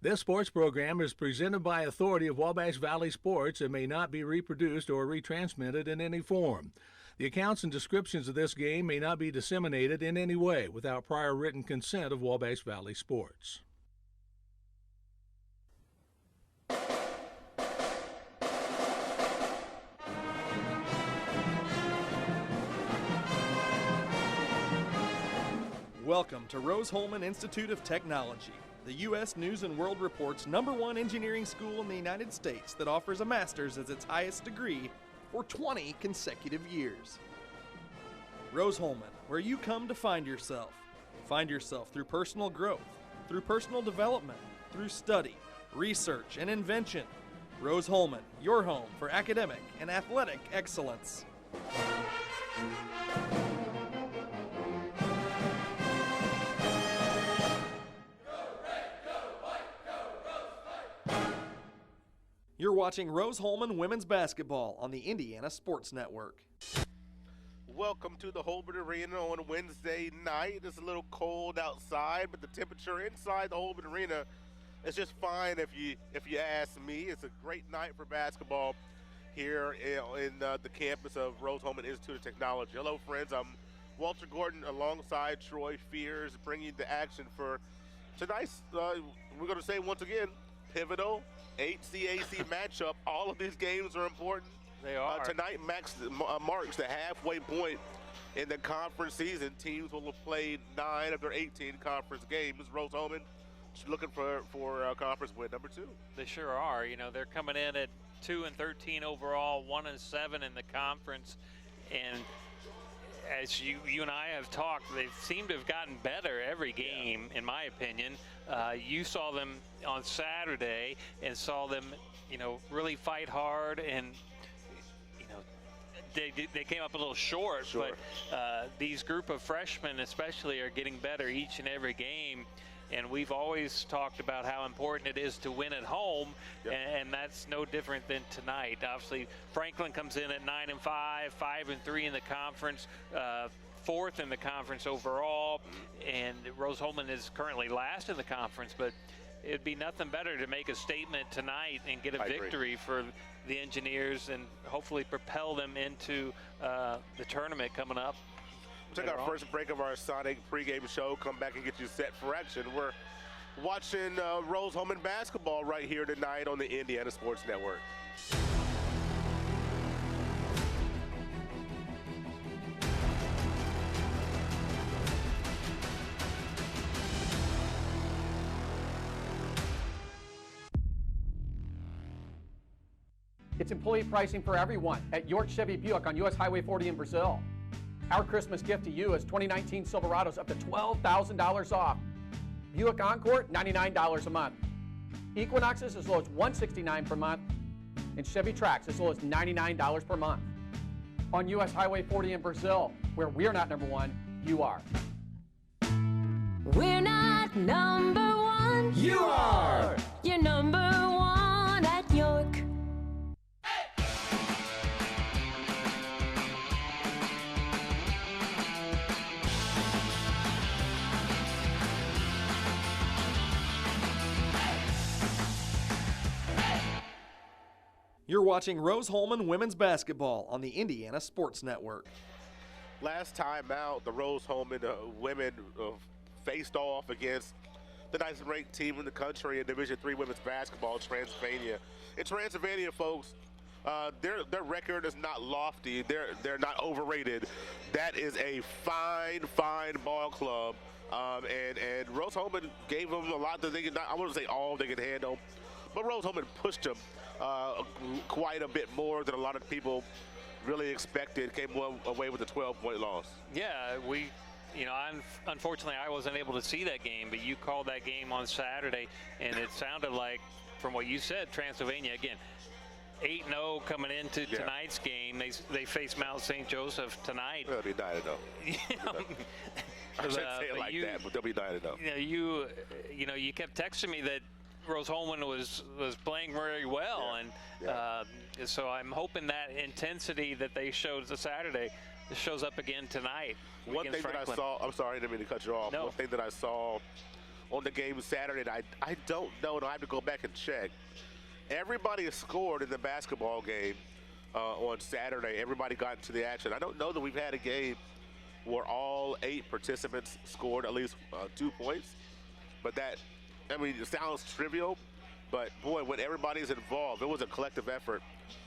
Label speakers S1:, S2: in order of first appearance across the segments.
S1: This sports program is presented by authority of Wabash Valley Sports and may not be reproduced or retransmitted in any form. The accounts and descriptions of this game may not be disseminated in any way without prior written consent of Wabash Valley Sports.
S2: Welcome to Rose-Hulman Institute of Technology, the U.S. News & World Report's #1 engineering school in the United States that offers a master's as its highest degree for 20 consecutive years. Rose-Hulman, where you come to find yourself. Find yourself through personal growth, through personal development, through study, research, and invention. Rose-Hulman, your home for academic and athletic excellence. You're watching Rose-Hulman Women's Basketball on the Indiana Sports Network.
S3: Welcome to the Hulbert Arena on Wednesday night. It's a little cold outside, but the temperature inside the Hulbert Arena is just fine if you ask me. It's a great night for basketball here in the campus of Rose-Hulman Institute of Technology. Hello, friends. I'm Walter Gordon alongside Troy Fears, bringing the action for tonight's, we're going to say once again, pivotal HCAC matchup. All of these games are important.
S4: They are.
S3: Tonight marks the halfway point in the conference season. Teams will have played 9 of their 18 conference games. Rose-Hulman looking for conference win number 2.
S4: They sure are. You know, they're coming in at 2-13 overall, 1-7 in the conference, and as you and I have talked, they seem to have gotten better every game, in my opinion. You saw them on Saturday and saw them, really fight hard, and they came up a little short.
S3: Sure.
S4: But these group of freshmen especially are getting better each and every game. And we've always talked about how important it is to win at home,
S3: yep.
S4: And that's no different than tonight. Obviously, Franklin comes in at 9-5, 5-3 in the conference, 4th in the conference overall, and Rose-Hulman is currently last in the conference. But it'd be nothing better to make a statement tonight and get a victory for the Engineers and hopefully propel them into the tournament coming up.
S3: We'll take our first break of our Sonic pregame show, come back and get you set for action. We're watching Rose-Hulman basketball right here tonight on the Indiana Sports Network.
S5: It's employee pricing for everyone at York Chevy Buick on US Highway 40 in Brazil. Our Christmas gift to you is 2019 Silverados up to $12,000 off. Buick Encore, $99 a month. Equinoxes as low as $169 per month. And Chevy Trax as low as $99 per month. On US Highway 40 in Brazil, where we're not #1, you are.
S6: We're not #1.
S5: You are!
S6: You're #1 at York.
S2: You're watching Rose-Hulman Women's Basketball on the Indiana Sports Network.
S3: Last time out, the Rose-Hulman women faced off against the ninth-ranked team in the country in Division III women's basketball, Transylvania. In Transylvania, folks, their record is not lofty. They're not overrated. That is a fine ball club. And Rose-Hulman gave them a lot that they could not, I wouldn't say all they could handle, but Rose-Hulman pushed them quite a bit more than a lot of people really expected. Came away with a 12-point loss.
S4: Yeah, unfortunately I wasn't able to see that game, but you called that game on Saturday, and it sounded like, from what you said, Transylvania, again, 8-0 coming into tonight's game. They face Mount St. Joseph tonight.
S3: They'll be 9-0. I shouldn't say it like that, but they'll be 9-0.
S4: You kept texting me that Rose-Hulman was playing very well, and so I'm hoping that intensity that they showed Saturday shows up again tonight.
S3: One thing that I saw, I'm sorry, I didn't mean to cut you off.
S4: No.
S3: One thing that I saw on the game Saturday night. I don't know, and I have to go back and check. Everybody has scored in the basketball game on Saturday. Everybody got into the action. I don't know that we've had a game where all 8 participants scored at least 2 points. But that, I mean, it sounds trivial, but boy, when everybody's involved, it was a collective effort.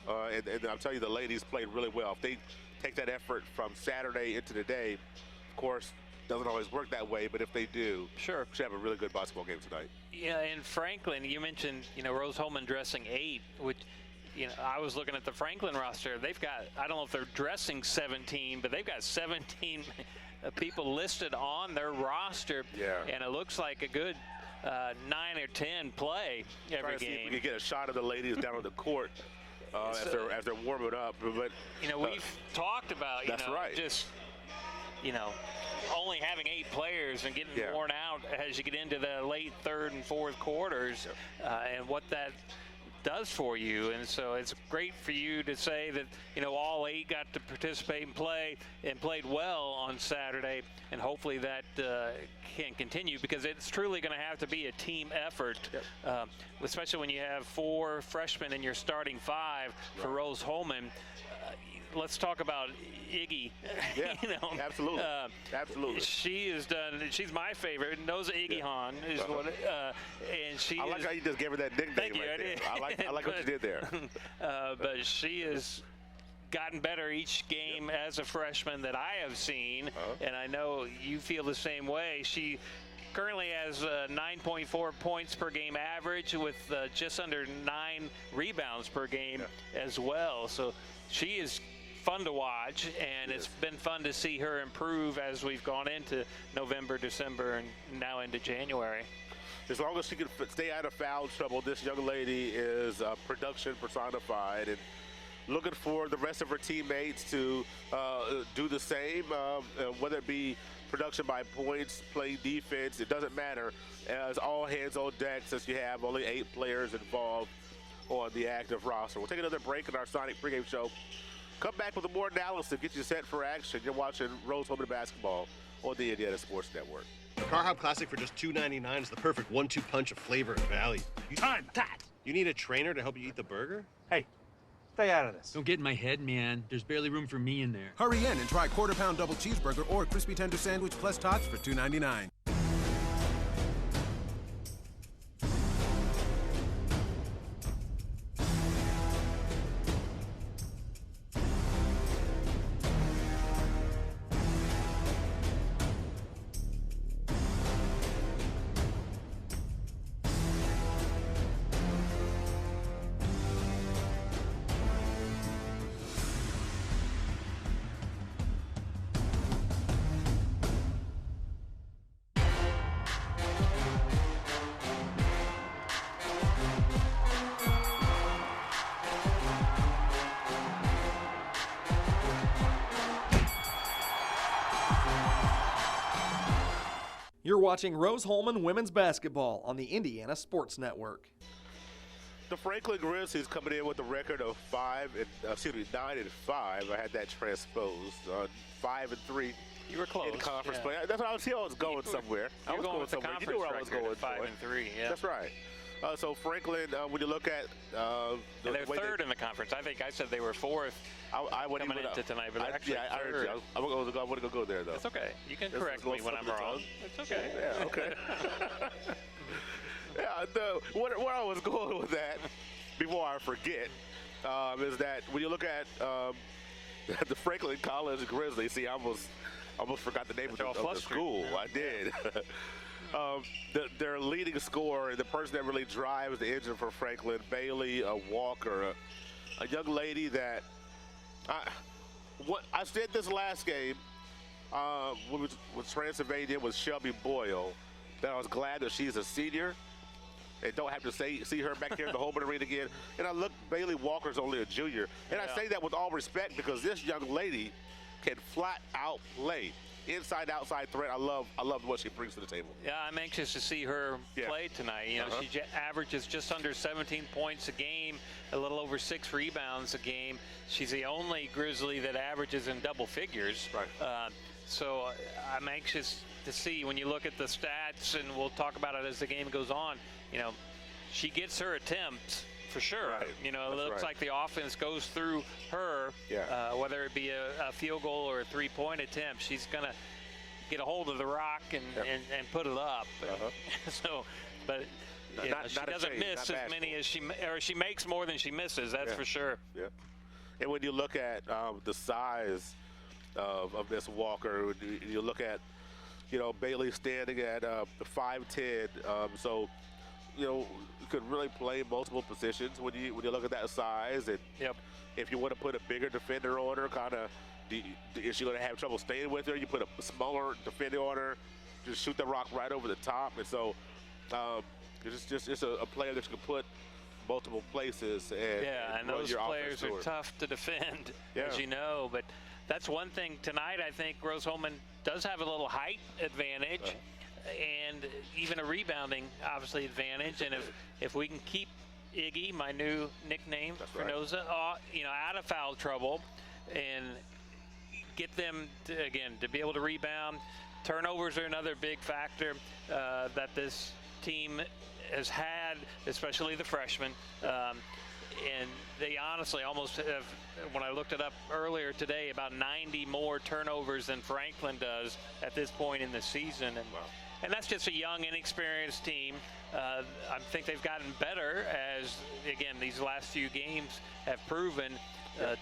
S3: And I'll tell you, the ladies played really well. If they take that effort from Saturday into today, of course, doesn't always work that way, but if they do,
S4: sure,
S3: we should have a really good basketball game tonight.
S4: Yeah, and Franklin, you mentioned, Rose-Hulman dressing 8, which, I was looking at the Franklin roster. They've got, I don't know if they're dressing 17, but they've got 17 people listed on their roster.
S3: Yeah.
S4: And it looks like a good 9 or 10 play every game.
S3: See if we can get a shot of the ladies down on the court as they're warming up. But
S4: we've talked about,
S3: that's right.
S4: just, only having 8 players and getting worn out as you get into the late 3rd and 4th quarters, and what that does for you. And so it's great for you to say that all 8 got to participate and play and played well on Saturday, and hopefully that can continue, because it's truly going to have to be a team effort, especially when you have 4 freshmen in your starting 5 for Rose-Hulman. Let's talk about Iggy.
S3: Yeah, absolutely. Absolutely.
S4: She has done. She's my favorite. Noza Iggy Han is what. And she.
S3: I like how you just gave her that nickname.
S4: Thank you.
S3: Right there. I like what you did there.
S4: But she has gotten better each game as a freshman that I have seen, and I know you feel the same way. She currently has 9.4 points per game average, with just under 9 rebounds per game as well. So she is fun to watch, and it's been fun to see her improve as we've gone into November, December, and now into January.
S3: As long as she can stay out of foul trouble, this young lady is production personified, and looking for the rest of her teammates to do the same, whether it be production by points, playing defense, it doesn't matter. As all hands on deck, since you have only 8 players involved on the active roster. We'll take another break in our Sonic pregame show. Come back with more analysis, get you set for action. You're watching Rose-Hulman basketball on the Indiana Sports Network.
S7: The Car Hop Classic for just $2.99 is the perfect 1-2 punch of flavor and value.
S8: Time, that!
S7: You need a trainer to help you eat the burger?
S8: Hey, stay out of this.
S9: Don't get in my head, man. There's barely room for me in there.
S10: Hurry in and try quarter-pound double cheeseburger or crispy tender sandwich plus tots for $2.99.
S2: You're watching Rose-Hulman women's basketball on the Indiana Sports Network.
S3: The Franklin Grizzlies coming in with a record of 9-5. I had that transposed. 5-3.
S4: You were close.
S3: In conference play. That's what I was going somewhere.
S4: I was going with
S3: somewhere.
S4: The
S3: you knew where I was going.
S4: 5-3. Yeah.
S3: That's right. So Franklin, when you look at
S4: and they're 3rd in the conference. I think I said they were 4th.
S3: I wouldn't
S4: coming into tonight, but they're actually 3rd.
S3: I wouldn't go there though.
S4: It's okay. You can correct me when I'm wrong. It's okay.
S3: Yeah. Okay. Where I was going with that, before I forget, is that when you look at the Franklin College Grizzlies, see, I almost forgot the name of the school. I did. Their leading scorer and the person that really drives the engine for Franklin, Bailey Walker, a young lady that I said this last game with Transylvania with Shelby Boyle, that I was glad that she's a senior and don't have to see her back here in the Hulbert Arena again. And I look, Bailey Walker's only a junior, and I say that with all respect because this young lady can flat out play. Inside, outside threat. I love what she brings to the table.
S4: Yeah, I'm anxious to see her play tonight. She averages just under 17 points a game, a little over 6 rebounds a game. She's the only Grizzly that averages in double figures.
S3: Right.
S4: So I'm anxious to see when you look at the stats, and we'll talk about it as the game goes on. You know, she gets her attempts for sure.
S3: Right.
S4: You know, it
S3: That's
S4: looks
S3: right.
S4: like the offense goes through her, whether it be a field goal or a three-point attempt. She's going to get a hold of the rock and put it up. So, but you know, she doesn't miss as many as she makes more than she misses. That's for sure.
S3: Yeah. And when you look at the size of Miss Walker, you look at, you know, Bailey standing at 5'10", so, you know, you could really play multiple positions when you look at that size. And if you want to put a bigger defender on her, kind of, is she going to have trouble staying with her? You put a smaller defender on her, just shoot the rock right over the top. And so it's just a player that you can put multiple places. And
S4: those players are tough to defend, as you know. But that's one thing tonight. I think Rose-Hulman does have a little height advantage. And even a rebounding, obviously, advantage. And if we can keep Iggy, my new nickname for Noza, you know, out of foul trouble, and get them to be able to rebound. Turnovers are another big factor that this team has had, especially the freshmen. And they honestly almost have, when I looked it up earlier today, about 90 more turnovers than Franklin does at this point in the season. And that's just a young, inexperienced team. I think they've gotten better as, again, these last few games have proven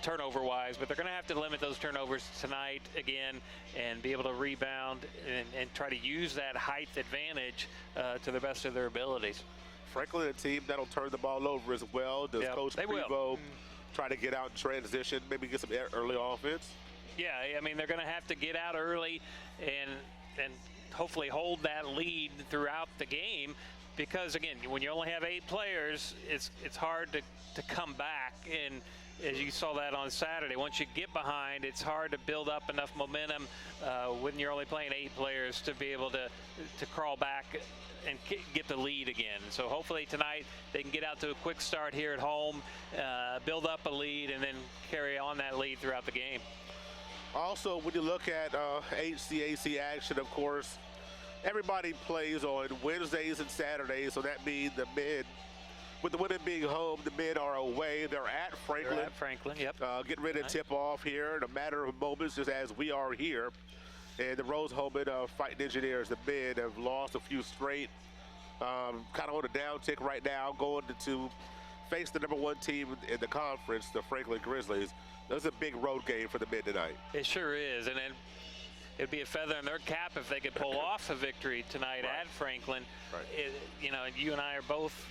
S4: turnover-wise, but they're going to have to limit those turnovers tonight again and be able to rebound and try to use that height advantage to the best of their abilities.
S3: Franklin, a team that'll turn the ball over as well. Does Coach Prevo try to get out in transition, maybe get some early offense?
S4: Yeah, I mean, they're going to have to get out early and hopefully hold that lead throughout the game, because again, when you only have 8 players, it's hard to come back. And as you saw that on Saturday, once you get behind, it's hard to build up enough momentum when you're only playing 8 players to be able to crawl back and get the lead again. So hopefully tonight they can get out to a quick start here at home, build up a lead, and then carry on that lead throughout the game.
S3: Also, when you look at HCAC action, of course, everybody plays on Wednesdays and Saturdays, so that means the men, with the women being home, the men are away. They're at Franklin.
S4: They're at Franklin, yep.
S3: Getting ready to tip off here in a matter of moments, just as we are here. And the Rose-Hulman Fighting Engineers, the men, have lost a few straight. Kind of on a downtick right now, going to face the #1 team in the conference, the Franklin Grizzlies. That's a big road game for the men tonight.
S4: It sure is, and then it'd be a feather in their cap if they could pull off a victory tonight at Franklin. You know, you and I are both,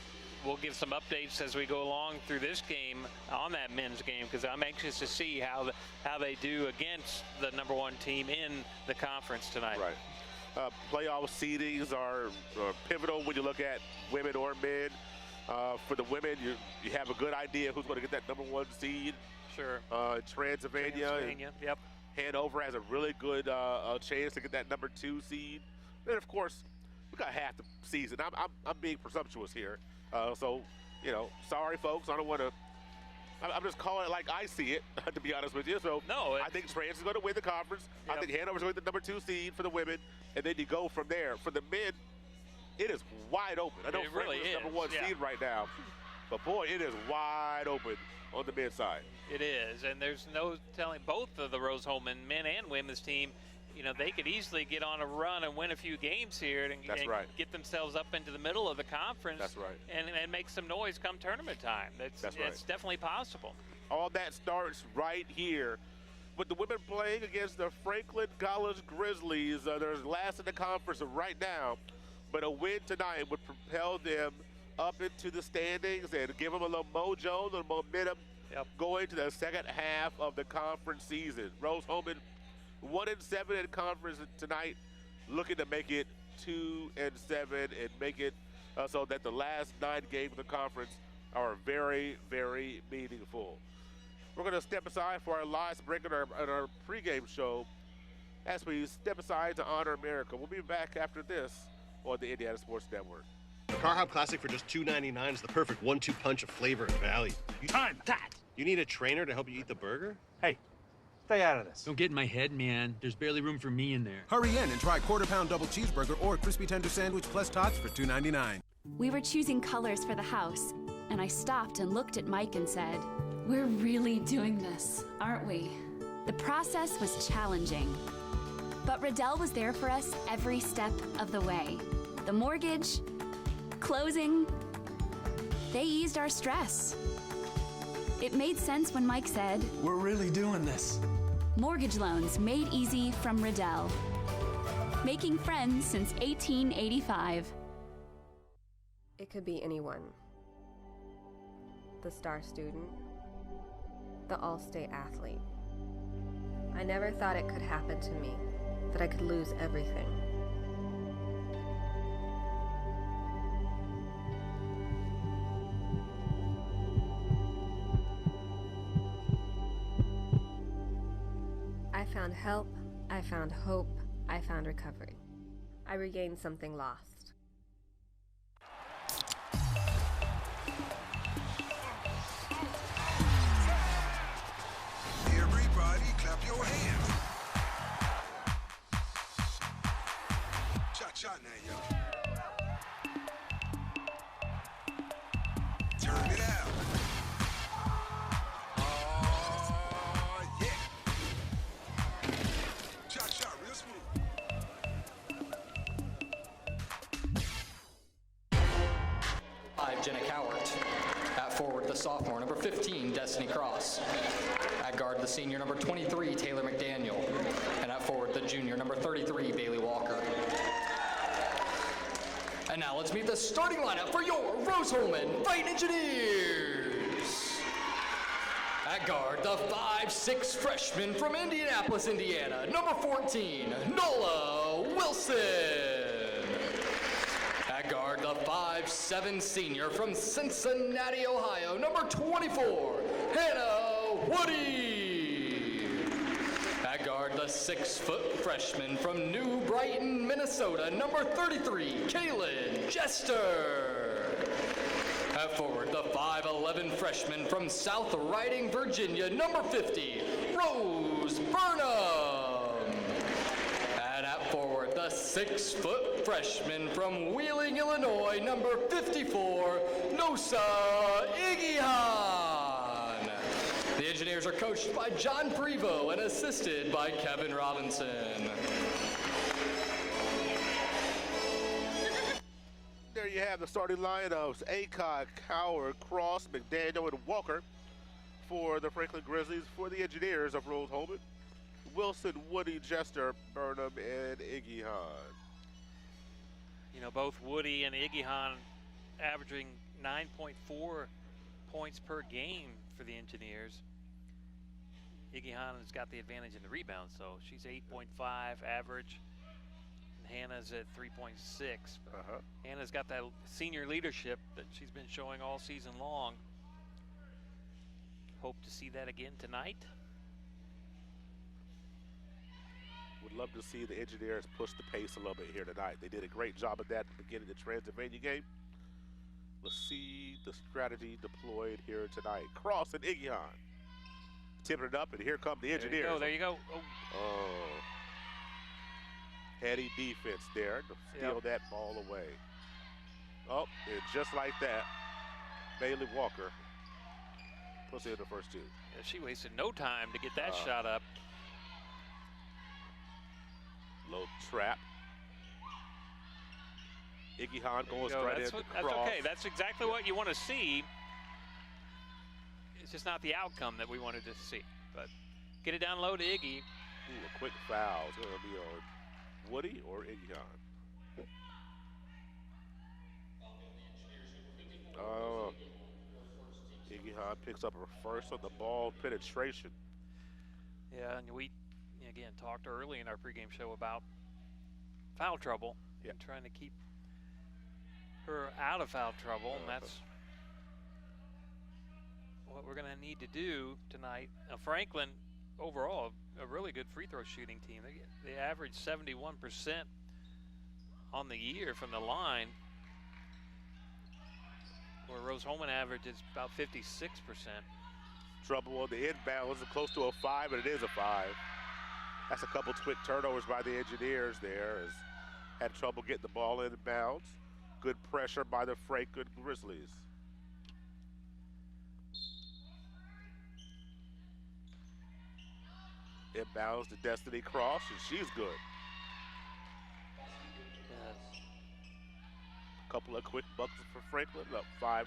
S4: we'll give some updates as we go along through this game on that men's game, because I'm anxious to see how they do against the #1 team in the conference tonight.
S3: Playoff seedings are pivotal when you look at women or men. For the women, you have a good idea who's going to get that #1 seed.
S4: Sure.
S3: Transylvania.
S4: Yep.
S3: Hanover has a really good chance to get that #2 seed. And of course, we got half the season. I'm being presumptuous here. So, you know, sorry folks, I don't want to. I'm just calling it like I see it, to be honest with you. So I think Trans is going to win the conference. I think Hanover's going to get the #2 seed for the women, and then you go from there. For the men, it is wide open. I know Franklin's #1 seed right now, but boy, it is wide open on the men's side.
S4: It is, and there's no telling, both of the Rose-Hulman men and women's team, you know, they could easily get on a run and win a few games here and get themselves up into the middle of the conference. And make some noise come tournament time. It's definitely possible.
S3: All that starts right here with the women playing against the Franklin College Grizzlies. They're last in the conference right now, but a win tonight would propel them up into the standings and give them a little mojo, a little momentum going to the second half of the conference season. Rose-Hulman 1-7 in conference tonight, looking to make it 2-7 and make it so that the last 9 games of the conference are very, very meaningful. We're going to step aside for our last break in our pregame show as we step aside to honor America. We'll be back after this on the Indiana Sports Network.
S7: Car Hop Classic for just $2.99 is the perfect 1-2 punch of flavor and value.
S8: Time that.
S7: You need a trainer to help you eat the burger?
S8: Hey, Stay out of this.
S9: Don't get in my head, man. There's barely room for me in there.
S10: Hurry in and try quarter-pound double cheeseburger or crispy tender sandwich plus tots for $2.99.
S11: We were choosing colors for the house, and I stopped and looked at Mike and said, "We're really doing this, aren't we?" The process was challenging, but Riddell was there for us every step of the way. The mortgage, closing, they eased our stress. It made sense when Mike said,
S12: "We're really doing this."
S11: Mortgage loans made easy from Riddell. Making friends since 1885.
S13: It could be anyone. The star student, the all-state athlete. I never thought it could happen to me, that I could lose everything. I found help, I found hope, I found recovery. I regained something lost.
S14: Everybody clap your hands. Cha-cha now, y'all. Turn it out.
S15: Jenna Cowart. At forward, the sophomore, number 15, Destiny Cross. At guard, the senior, number 23, Taylor McDaniel. And at forward, the junior, number 33, Bailey Walker. And now let's meet the starting lineup for your Rose-Hulman Fighting Engineers. At guard, the 5'6" freshman from Indianapolis, Indiana, number 14, Nola Wilson. At guard, the 5'7" senior from Cincinnati, Ohio, number 24, Hannah Woody. At guard, the 6' freshman from New Brighton, Minnesota, number 33, Kaylin Jester. At forward, the 5'11" freshman from South Riding, Virginia, number 50, Rose Burnham. And at forward, the 6' freshman from Wheeling, Illinois, number 54, Nosa Igihan. The Engineers are coached by John Prevost and assisted by Kevin Robinson.
S3: There you have the starting lineups: Aycock, Coward, Cross, McDaniel, and Walker for the Franklin Grizzlies. For the Engineers of Rose-Hulman, Wilson, Woody, Jester, Burnham, and Igihan.
S4: You know, both Woody and Igihan averaging 9.4 points per game for the Engineers. Igihan has got the advantage in the rebound, so she's 8.5 average. Hannah's at 3.6. Hannah's got that senior leadership that she's been showing all season long. Hope to see that again tonight.
S3: Would love to see the Engineers push the pace a little bit here tonight. They did a great job of that at the beginning of the Transylvania game. Let's see the strategy deployed here tonight. Cross and Igihan. Tipping it up, and here come the Engineers.
S4: There you go.
S3: Oh. Heady defense there to steal that ball away. Oh, and just like that, Bailey Walker puts in the first two.
S4: Yeah, she wasted no time to get that shot up.
S3: Low trap. Igihan going straight in.
S4: That's okay. That's exactly what you want to see. It's just not the outcome that we wanted to see. But get it down low to Iggy.
S3: Ooh, a quick foul. It's going to be on Woody or Igihan. Igihan picks up her first on the ball penetration.
S4: Yeah, and we again talked early in our pregame show about foul trouble and trying to keep her out of foul trouble, and that's what we're going to need to do tonight. Now, Franklin, overall, a really good free throw shooting team. They average 71% on the year from the line, where Rose-Hulman averages about 56%.
S3: Trouble on the inbounds, close to a 5, and it is a 5. That's a couple quick turnovers by the Engineers there, as had trouble getting the ball inbounds. Good pressure by the Franklin Grizzlies. Inbounds to Destiny Cross, and she's good.
S4: Yes.
S3: Couple of quick buckets for Franklin, up 5-0.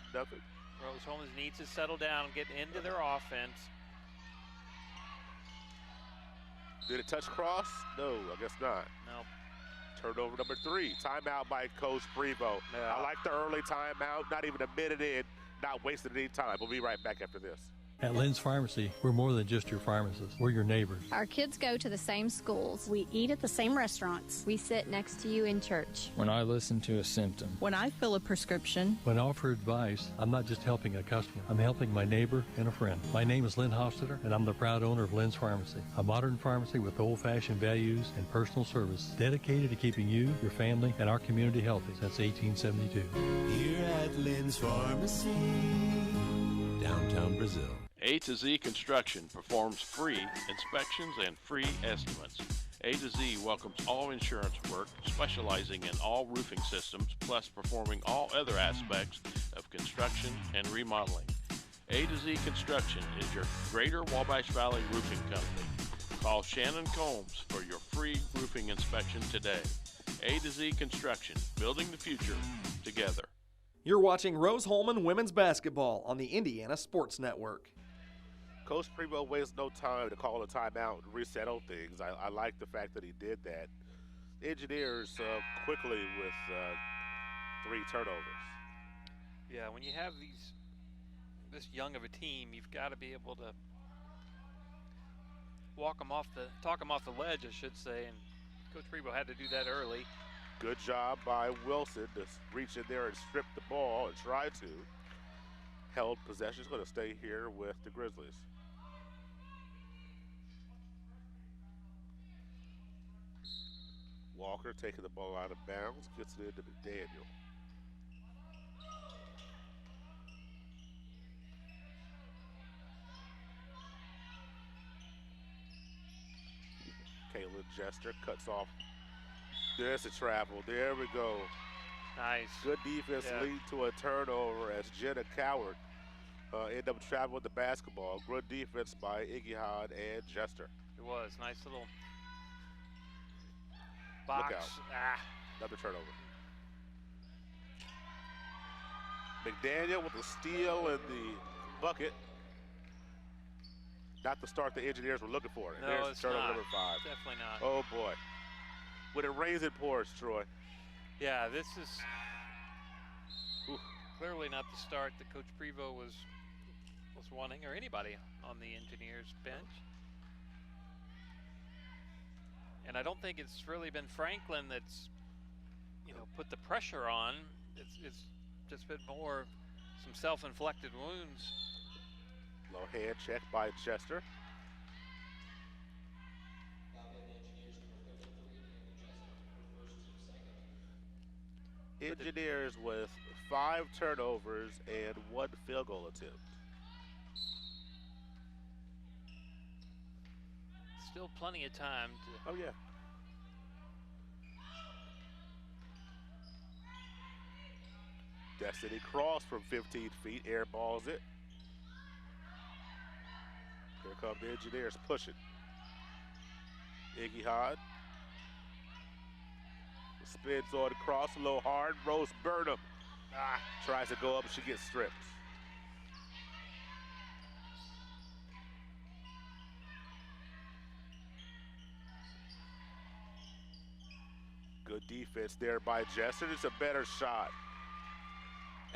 S4: Rose-Hulman needs to settle down and get into their offense.
S3: Did it touch Cross? No, I guess not.
S4: No.
S3: Turnover number 3. Timeout by Coach Prevo.
S4: Yeah.
S3: I like the early timeout, not even a minute in, not wasting any time. We'll be right back after this.
S12: At Lynn's Pharmacy, we're more than just your pharmacist. We're your neighbors.
S16: Our kids go to the same schools. We eat at the same restaurants.
S13: We sit next to you in church.
S17: When I listen to a symptom.
S18: When I fill a prescription.
S12: When I offer advice, I'm not just helping a customer. I'm helping my neighbor and a friend. My name is Lynn Hofstetter, and I'm the proud owner of Lynn's Pharmacy, a modern pharmacy with old-fashioned values and personal service, dedicated to keeping you, your family, and our community healthy since 1872.
S19: Here at Lynn's Pharmacy, downtown Brazil.
S20: A to Z Construction performs free inspections and free estimates. A to Z welcomes all insurance work, specializing in all roofing systems, plus performing all other aspects of construction and remodeling. A to Z Construction is your Greater Wabash Valley roofing company. Call Shannon Combs for your free roofing inspection today. A to Z Construction, building the future together.
S2: You're watching Rose-Hulman women's basketball on the Indiana Sports Network.
S3: Coach Primo wastes no time to call a timeout and resettle things. I like the fact that he did that. The Engineers quickly with 3 turnovers.
S4: Yeah, when you have this young of a team, you've got to be able to talk them off the ledge, I should say, and Coach Primo had to do that early.
S3: Good job by Wilson to reach in there and strip the ball and try to. Held possession is going to stay here with the Grizzlies. Walker taking the ball out of bounds, gets it into McDaniel. Kaylin Jester cuts off. There's a travel. There we go.
S4: Nice.
S3: Good defense lead to a turnover as Jenna Coward end up traveling with the basketball. Good defense by Iggy Hod and Jester.
S4: It was. Nice little box.
S3: Look out. Another turnover. McDaniel with the steal and the bucket. Not the start the Engineers were looking for.
S4: No,
S3: there's
S4: it's
S3: turnover
S4: not.
S3: number 5.
S4: Definitely not.
S3: Oh boy. When it rains, it pours, Troy.
S4: Yeah, this is clearly not the start that Coach Prevo was wanting, or anybody on the Engineers bench. And I don't think it's really been Franklin that's, put the pressure on. It's just been more some self-inflicted wounds.
S3: Low hand check by Chester. Engineers with 5 turnovers and 1 field goal attempt.
S4: Still plenty of time to.
S3: Oh, yeah. Destiny Cross from 15 feet, airballs it. Here come the Engineers pushing. Iggy Hod. Spins on the cross a little hard. Rose Burnham tries to go up, she gets stripped. Good defense there by Jester. It's a better shot.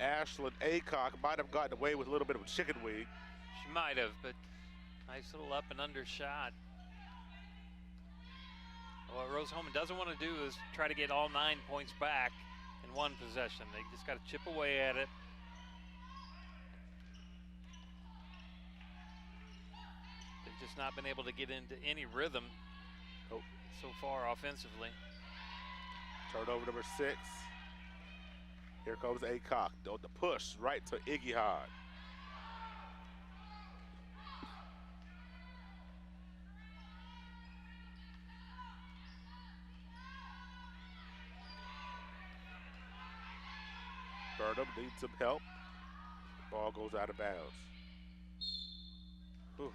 S3: Ashlyn Aycock might have gotten away with a little bit of a chicken wing.
S4: She might have, but nice little up and under shot. What Rose-Hulman doesn't want to do is try to get all 9 points back in one possession. They just got to chip away at it. They've just not been able to get into any rhythm so far offensively.
S3: Turnover number 6. Here comes Aycock. The push right to Iggy Hod. needs some help. Ball goes out of bounds. Whew.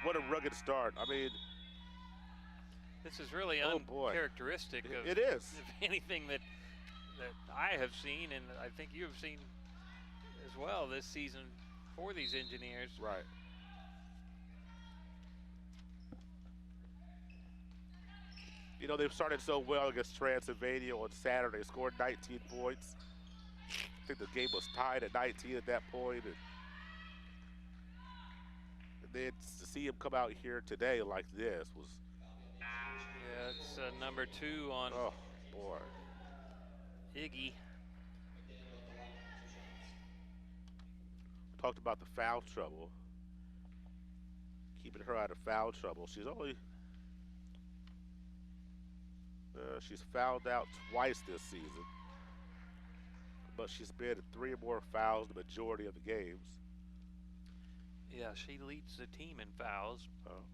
S3: What a rugged start. I mean,
S4: this is really
S3: boy.
S4: uncharacteristic of,
S3: It is.
S4: of anything that I have seen, and I think you have seen as well this season for these Engineers.
S3: Right. You know, they've started so well against Transylvania on Saturday, scored 19 points. I think the game was tied at 19 at that point. And then to see him come out here today like this was...
S4: Yeah, it's number 2 on
S3: oh, boy.
S4: Iggy.
S3: Talked about the foul trouble. Keeping her out of foul trouble. She's only... she's fouled out twice this season, but she's been in 3 or more fouls the majority of the games.
S4: Yeah, she leads the team in fouls,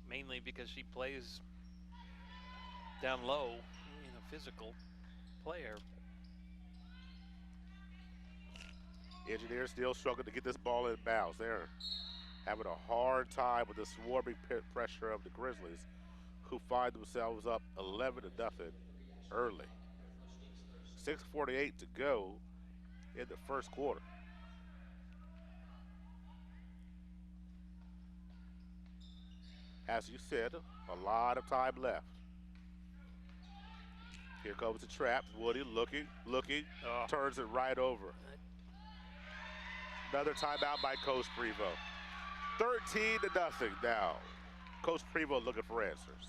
S4: mainly because she plays down low, physical player.
S3: Engineers still struggling to get this ball in bounds. They're having a hard time with the swarming pressure of the Grizzlies, who find themselves up 11-0 early. 6:48 to go in the first quarter. As you said, a lot of time left. Here comes the trap. Woody looking, turns it right over. Another timeout by Coach Prevost. 13-0 now. Coach Prevost looking for answers.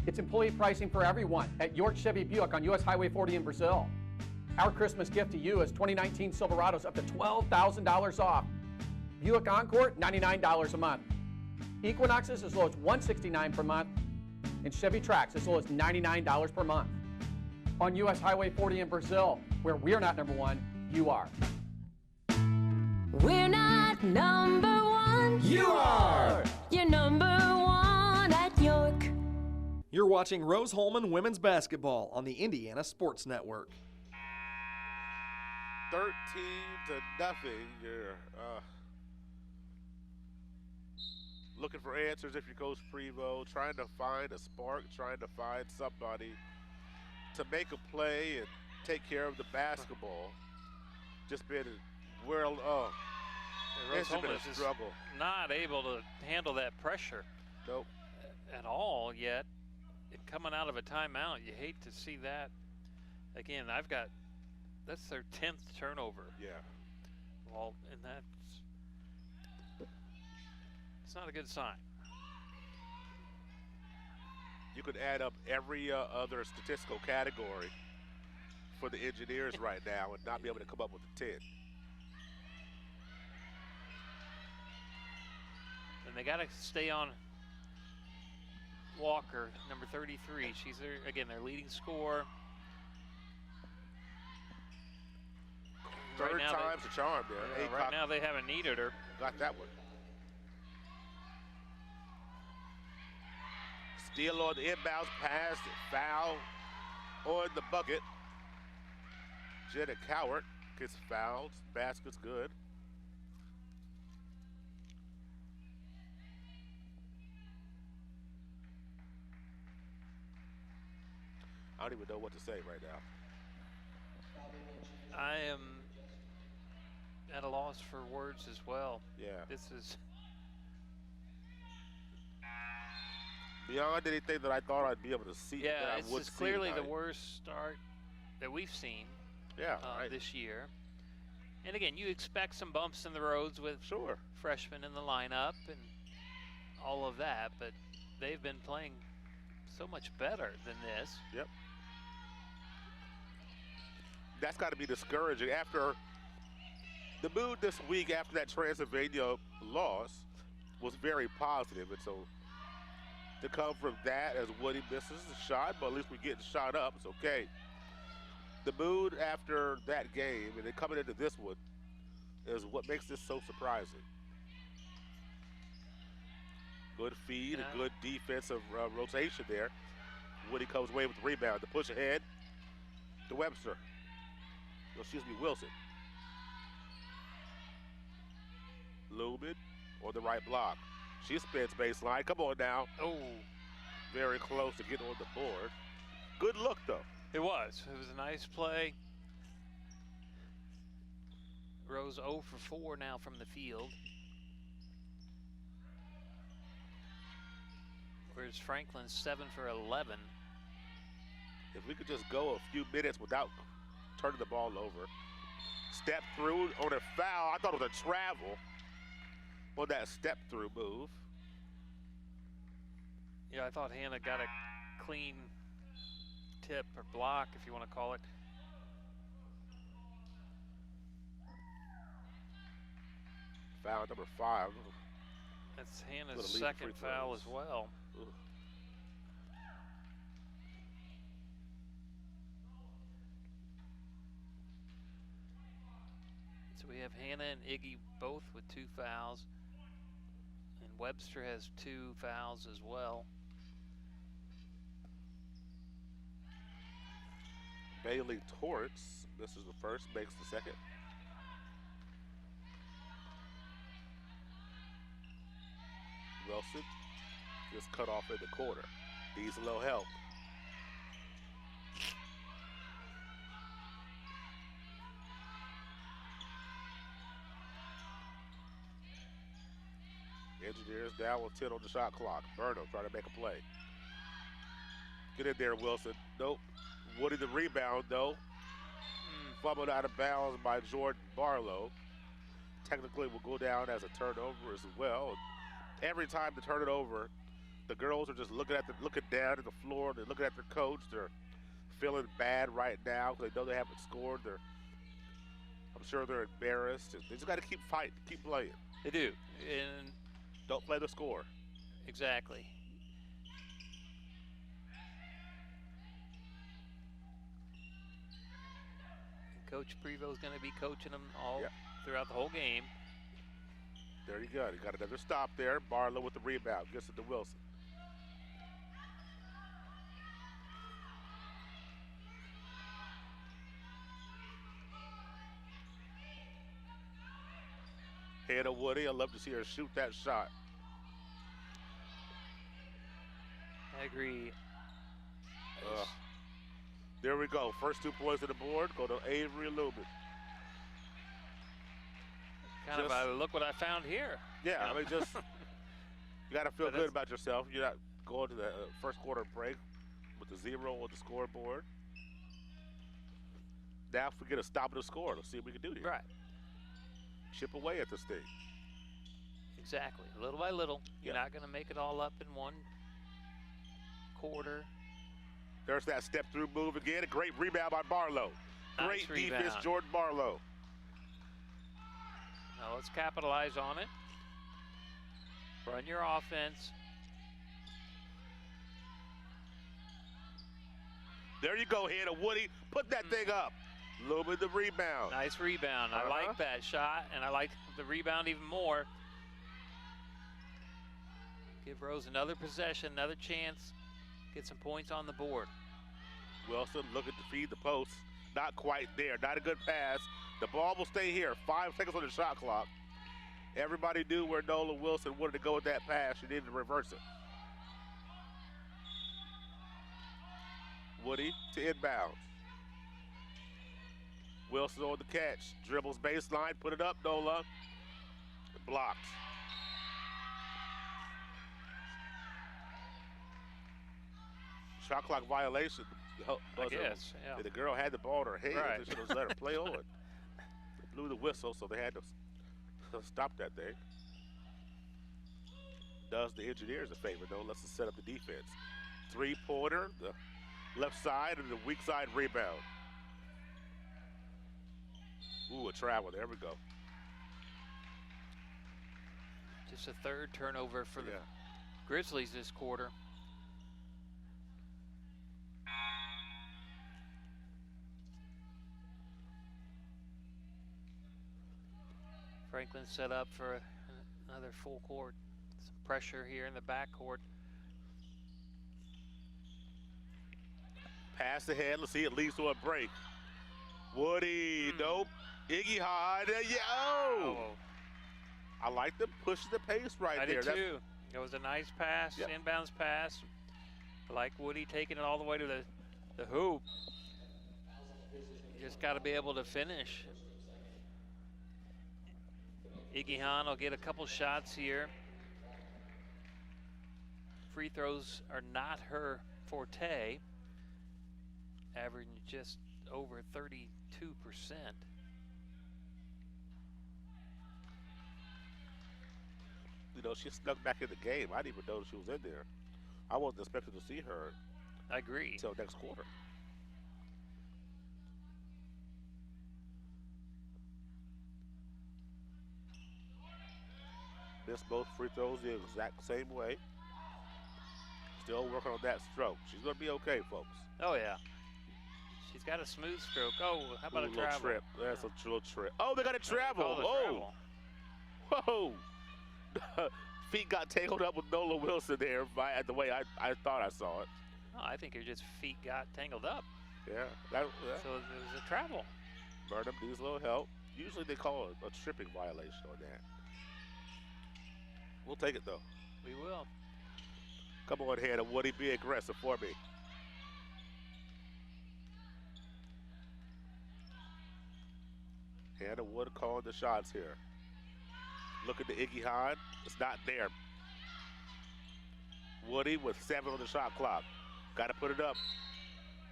S5: It's employee pricing for everyone at York Chevy Buick on US Highway 40 in Brazil. Our Christmas gift to you is 2019 Silverados up to $12,000 off. Buick Encore, $99 a month. Equinoxes as low as $169 per month. And Chevy Trax as low as $99 per month. On US Highway 40 in Brazil, where we're not number 1, you are.
S6: We're not number 1.
S15: You are.
S6: You're number 1 at York.
S2: You're watching Rose-Hulman Women's Basketball on the Indiana Sports Network.
S3: 13-0. You're looking for answers if you're Coach Prevost, trying to find a spark, trying to find somebody to make a play and take care of the basketball. Just been it's been a struggle.
S4: Not able to handle that pressure.
S3: Nope.
S4: At all yet. Coming out of a timeout, you hate to see that. Again, that's their 10th turnover.
S3: Yeah.
S4: Well, and it's not a good sign.
S3: You could add up every other statistical category for the Engineers right now and not be able to come up with a 10.
S4: And they got to stay on Walker, number 33. She's their leading scorer.
S3: Third time's a charm there.
S4: Right now they haven't needed her.
S3: Got that one. Steal on the inbounds pass, foul on the bucket. Jenna Cowart gets fouled. Basket's good. I don't even know what to say right now.
S4: I am at a loss for words as well.
S3: Yeah.
S4: This is
S3: beyond anything that I thought I'd be able to see.
S4: Yeah, this is clearly the worst start that we've seen.
S3: Yeah, right.
S4: This year. And again, you expect some bumps in the roads with freshmen in the lineup and all of that, but they've been playing so much better than this.
S3: Yep. that's got to be discouraging. After the mood this week after that Transylvania loss was very positive, and so to come from that as Woody misses the shot, but at least we're getting shot up. It's okay. The mood after that game and then coming into this one is what makes this so surprising. Good feed, a good defensive rotation there. Woody comes away with the rebound. The push ahead to Webster. No, excuse me, Wilson. Lubin on the right block. She spins baseline. Come on now.
S4: Oh.
S3: Very close to getting on the board. Good look, though.
S4: It was. It was a nice play. Rose 0 for 4 now from the field. Whereas Franklin's 7 for 11.
S3: If we could just go a few minutes without turning the ball over. Step through on a foul. I thought it was a travel on that step through move.
S4: Yeah, I thought Hannah got a clean tip or block, if you want to call it.
S3: Foul number 5.
S4: That's Hannah's second foul as well.
S3: Ugh.
S4: So we have Hannah and Iggy both with 2 fouls. And Webster has 2 fouls as well.
S3: Bailey Torrance misses the first, makes the second. Wilson just cut off in the corner. Needs a little help. Engineers down with 10 on the shot clock. Burnham trying to make a play. Get in there, Wilson. Nope. Woody the rebound, though. Fumbled out of bounds by Jordan Barlow. Technically will go down as a turnover as well. Every time they turn it over, the girls are just looking down at the floor. They're looking at their coach. They're feeling bad right now because they know they haven't scored. I'm sure they're embarrassed. They just got to keep fighting, keep playing.
S4: They do. And
S3: don't play the score.
S4: Exactly. Coach Prevost going to be coaching them all throughout the whole game.
S3: There you go. He got another stop there. Barlow with the rebound. Gets it to Wilson. Hannah Woody, I'd love to see her shoot that shot.
S4: I agree.
S3: There we go. First 2 points on the board go to Avery Lubin.
S4: Kind of a look what I found here.
S3: Yeah, I mean, just you got to feel good about yourself. You're not going to the first quarter break with the 0 on the scoreboard. Now, if we get a stop of the score, let's see what we can do here.
S4: Right.
S3: Chip away at this thing.
S4: Exactly. Little by little. You're not going to make it all up in one quarter.
S3: There's that step-through move again. A great rebound by Barlow.
S4: Nice
S3: Great defense, Jordan Barlow.
S4: Now let's capitalize on it. Run your offense.
S3: There you go, Hannah Woody. Put that thing up. Lubin the rebound.
S4: Nice rebound. I like that shot, and I like the rebound even more. Give Rose another possession, another chance. Get some points on the board.
S3: Wilson looking to feed the post. Not quite there. Not a good pass. The ball will stay here. 5 seconds on the shot clock. Everybody knew where Nola Wilson wanted to go with that pass. She needed to reverse it. Woody to inbounds. Wilson on the catch. Dribbles baseline. Put it up, Nola. Blocked. Shot clock violation.
S4: I guess, yeah.
S3: The girl had the ball in her hand.
S4: Right.
S3: They should have let her play on. They blew the whistle, so they had to stop that thing. Does the Engineers a favor, though. Let's set up the defense. 3-pointer, the left side, and the weak side rebound. Good travel. There we go.
S4: Just a third turnover for the Grizzlies this quarter. Franklin set up for another full court. Some pressure here in the backcourt.
S3: Pass ahead. Let's see, it leads to a break. Woody, nope. Iggy Hahn, oh! I like them pushing the pace right there.
S4: I did too. It was a nice pass, inbounds pass. I like Woody taking it all the way to the hoop. You just got to be able to finish. Iggy Hahn will get a couple shots here. Free throws are not her forte, averaging just over 32%.
S3: You know, she snuck back in the game. I didn't even know she was in there. I wasn't expecting to see her.
S4: I agree.
S3: Until next quarter. Missed both free throws the exact same way. Still working on that stroke. She's going to be okay, folks.
S4: Oh, yeah. She's got a smooth stroke. Oh, how about a travel?
S3: Trip. That's a little trip. Oh, they got a travel.
S4: Oh.
S3: Whoa. Feet got tangled up with Nola Wilson there the way I thought I saw it.
S4: No, I think your just feet got tangled up.
S3: Yeah.
S4: So it was a travel.
S3: Burnham needs a little help. Usually they call it a tripping violation on that. We'll take it, though.
S4: We will.
S3: Come on, Hannah. Woody, be aggressive for me. Hannah Wood calling the shots here. Looking to Iggy Hahn. It's not there. Woody with 7 on the shot clock. Got to put it up.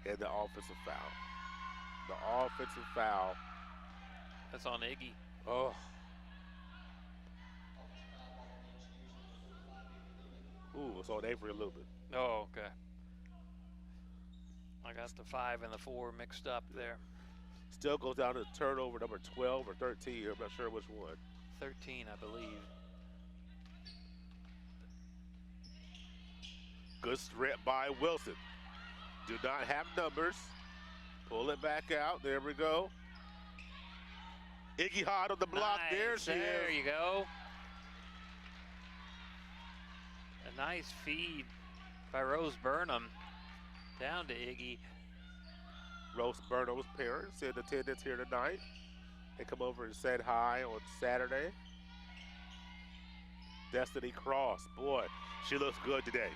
S3: And the offensive foul. The offensive foul.
S4: That's on Iggy.
S3: Oh. Ooh, it's on Avery a little bit.
S4: Oh, okay. I got the 5 and the 4 mixed up there.
S3: Still goes down to turnover number 12 or 13. I'm not sure which one.
S4: 13, I believe.
S3: Good strip by Wilson. Do not have numbers. Pull it back out. There we go. Iggy Hahn on the block.
S4: Nice.
S3: There she is.
S4: There you go. A nice feed by Rose Burnham down to Iggy.
S3: Rose Burnham's parents in attendance here tonight. They come over and said hi on Saturday. Destiny Cross, boy, she looks good today.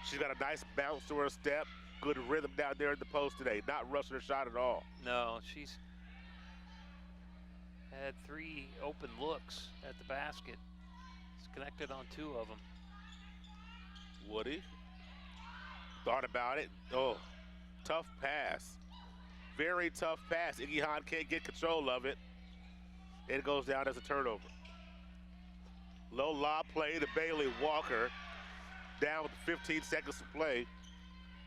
S3: She's got a nice bounce to her step, good rhythm down there in the post today, not rushing her shot at all.
S4: No, she's had 3 open looks at the basket. It's connected on 2 of them.
S3: Woody thought about it. Oh, tough pass. Very tough pass. Iggy Hahn can't get control of it. It goes down as a turnover. Low lob play to Bailey Walker. Down with 15 seconds to play.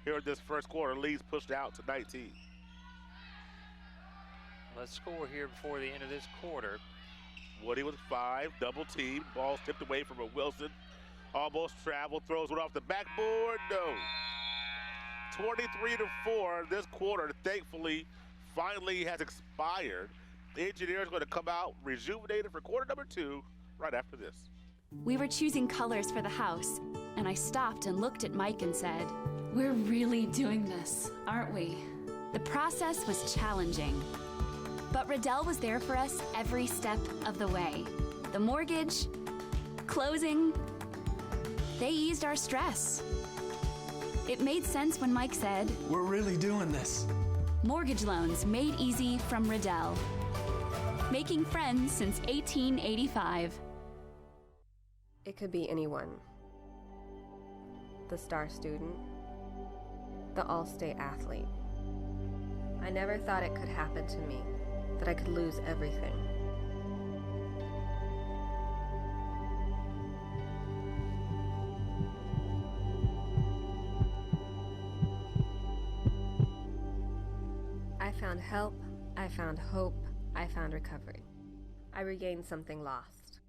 S3: Here in this first quarter, leads pushed out to 19.
S4: Let's score here before the end of this quarter.
S3: Woody with 5, double team. Ball tipped away from a Wilson. Almost traveled, throws it off the backboard. No. 23-4 this quarter, thankfully, finally has expired. The Engineers are going to come out rejuvenated for quarter number 2 right after this.
S11: We were choosing colors for the house, and I stopped and looked at Mike and said, "We're really doing this, aren't we?" The process was challenging, but Riddell was there for us every step of the way. The mortgage, closing, they eased our stress. It made sense when Mike said,
S19: "We're really doing this."
S11: Mortgage loans made easy from Riddell. Making friends since 1885.
S13: It could be anyone. The star student, the all-state athlete. I never thought it could happen to me, that I could lose everything. I found help, I found hope, I found recovery. I regained something lost.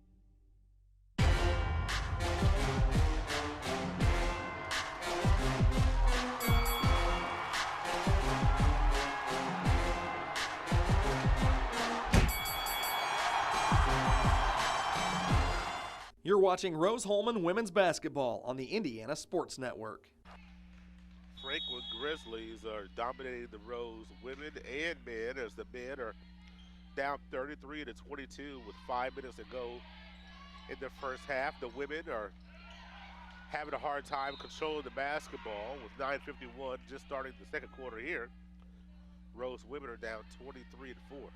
S2: You're watching Rose-Hulman Women's Basketball on the Indiana Sports Network.
S3: Franklin Grizzlies are dominating the Rose women and men as the men are down 33-22 with 5 minutes to go in the first half. The women are having a hard time controlling the basketball with 9:51 just starting the second quarter here. Rose women are down 23-4.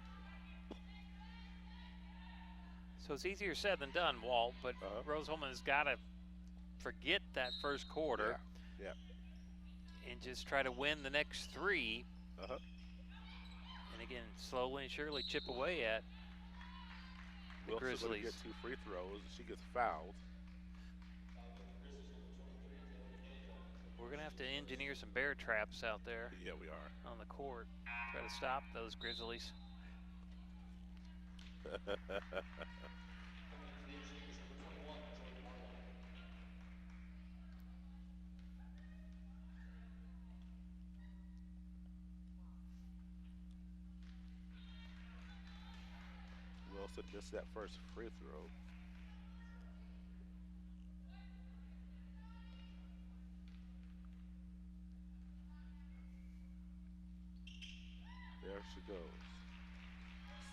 S4: So it's easier said than done, Walt, but Rose-Hulman has got to forget that first quarter and just try to win the next three. And again, slowly and surely chip away at the
S3: Wilson's going to
S4: Grizzlies.
S3: get 2 free throws. She gets fouled.
S4: We're going to have to engineer some bear traps out there.
S3: Yeah, we are.
S4: On the court. Try to stop those Grizzlies.
S3: Wilson missed that first free throw. There she goes.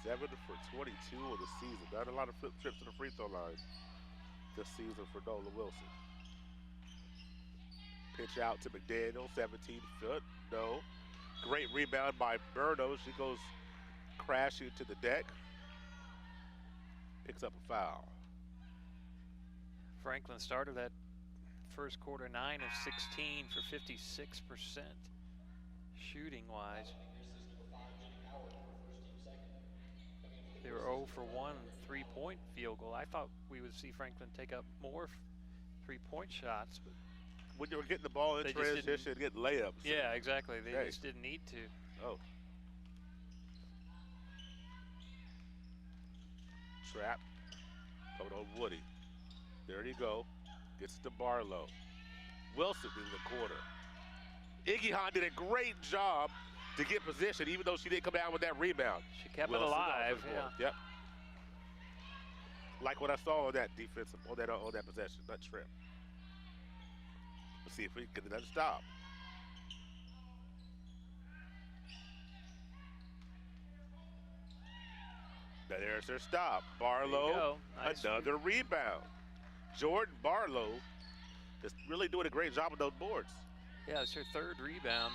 S3: 7 for 22 of the season. Not a lot of trips to the free throw line this season for Nola Wilson. Pitch out to McDaniel, 17 foot. No. Great rebound by Berno. She goes crashing to the deck. Picks up a foul.
S4: Franklin started that first quarter 9 of 16 for 56% shooting wise. They were 0 for 1 3-point field goal. I thought we would see Franklin take up more 3-point shots, but
S3: when they were getting the ball in transition, get layups.
S4: Yeah, exactly. They just didn't need to.
S3: Oh. Trap. Coming on Woody. There you go. Gets to Barlow. Wilson in the corner. Iggy Hahn did a great job to get position, even though she didn't come down with that rebound.
S4: She kept
S3: Wilson
S4: it alive. Yeah.
S3: Yep. Like what I saw on that defensive, on that possession, that trip. Let's see if we can get another stop. Now there's their stop. Barlow,
S4: nice.
S3: Another rebound. Jordan Barlow is really doing a great job with those boards.
S4: Yeah, it's her third rebound.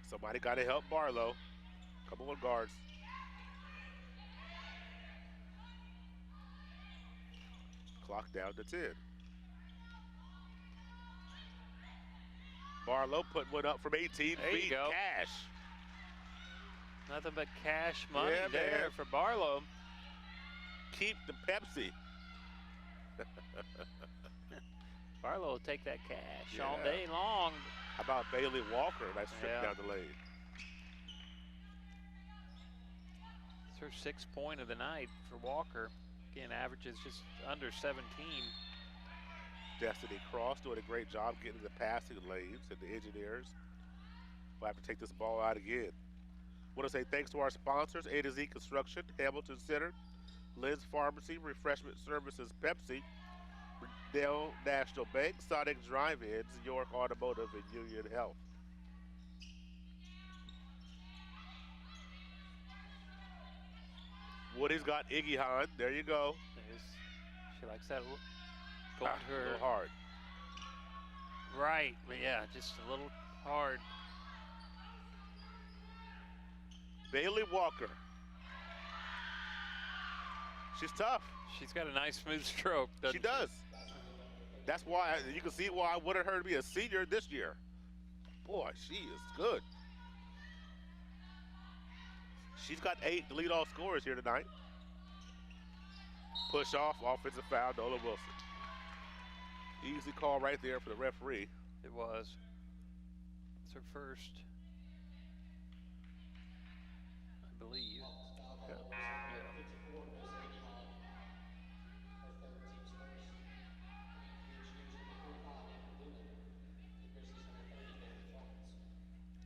S3: Somebody got to help Barlow. Come on, guards. Clock down to 10. Barlow put one up from 18 feet.
S4: There you go.
S3: Cash.
S4: Nothing but cash money there
S3: man.
S4: for Barlow.
S3: Keep the Pepsi.
S4: Barlow will take that cash all day long.
S3: How about Bailey Walker? Nice trip down the lane.
S4: It's her 6th point of the night for Walker. Again, averages just under 17.
S3: Destiny Cross doing a great job getting the passing lanes, and the engineers will have to take this ball out again. Want to say thanks to our sponsors, A to Z Construction, Hamilton Center, Lynn's Pharmacy, Refreshment Services, Pepsi, Dell National Bank, Sonic Drive-Ins, York Automotive, and Union Health. Woody's got Iggy Hahn. There you go.
S4: She likes that. Going to her.
S3: A little hard.
S4: Right, but yeah, just a little hard.
S3: Bailey Walker. She's tough.
S4: She's got a nice smooth stroke.
S3: She does. That's why you can see why I wanted her to be a senior this year. Boy, she is good. She's got 8 lead-off scorers here tonight. Push off, offensive foul, Nola Wilson. Easy call right there for the referee.
S4: It was. It's her first, I believe.
S3: Yeah.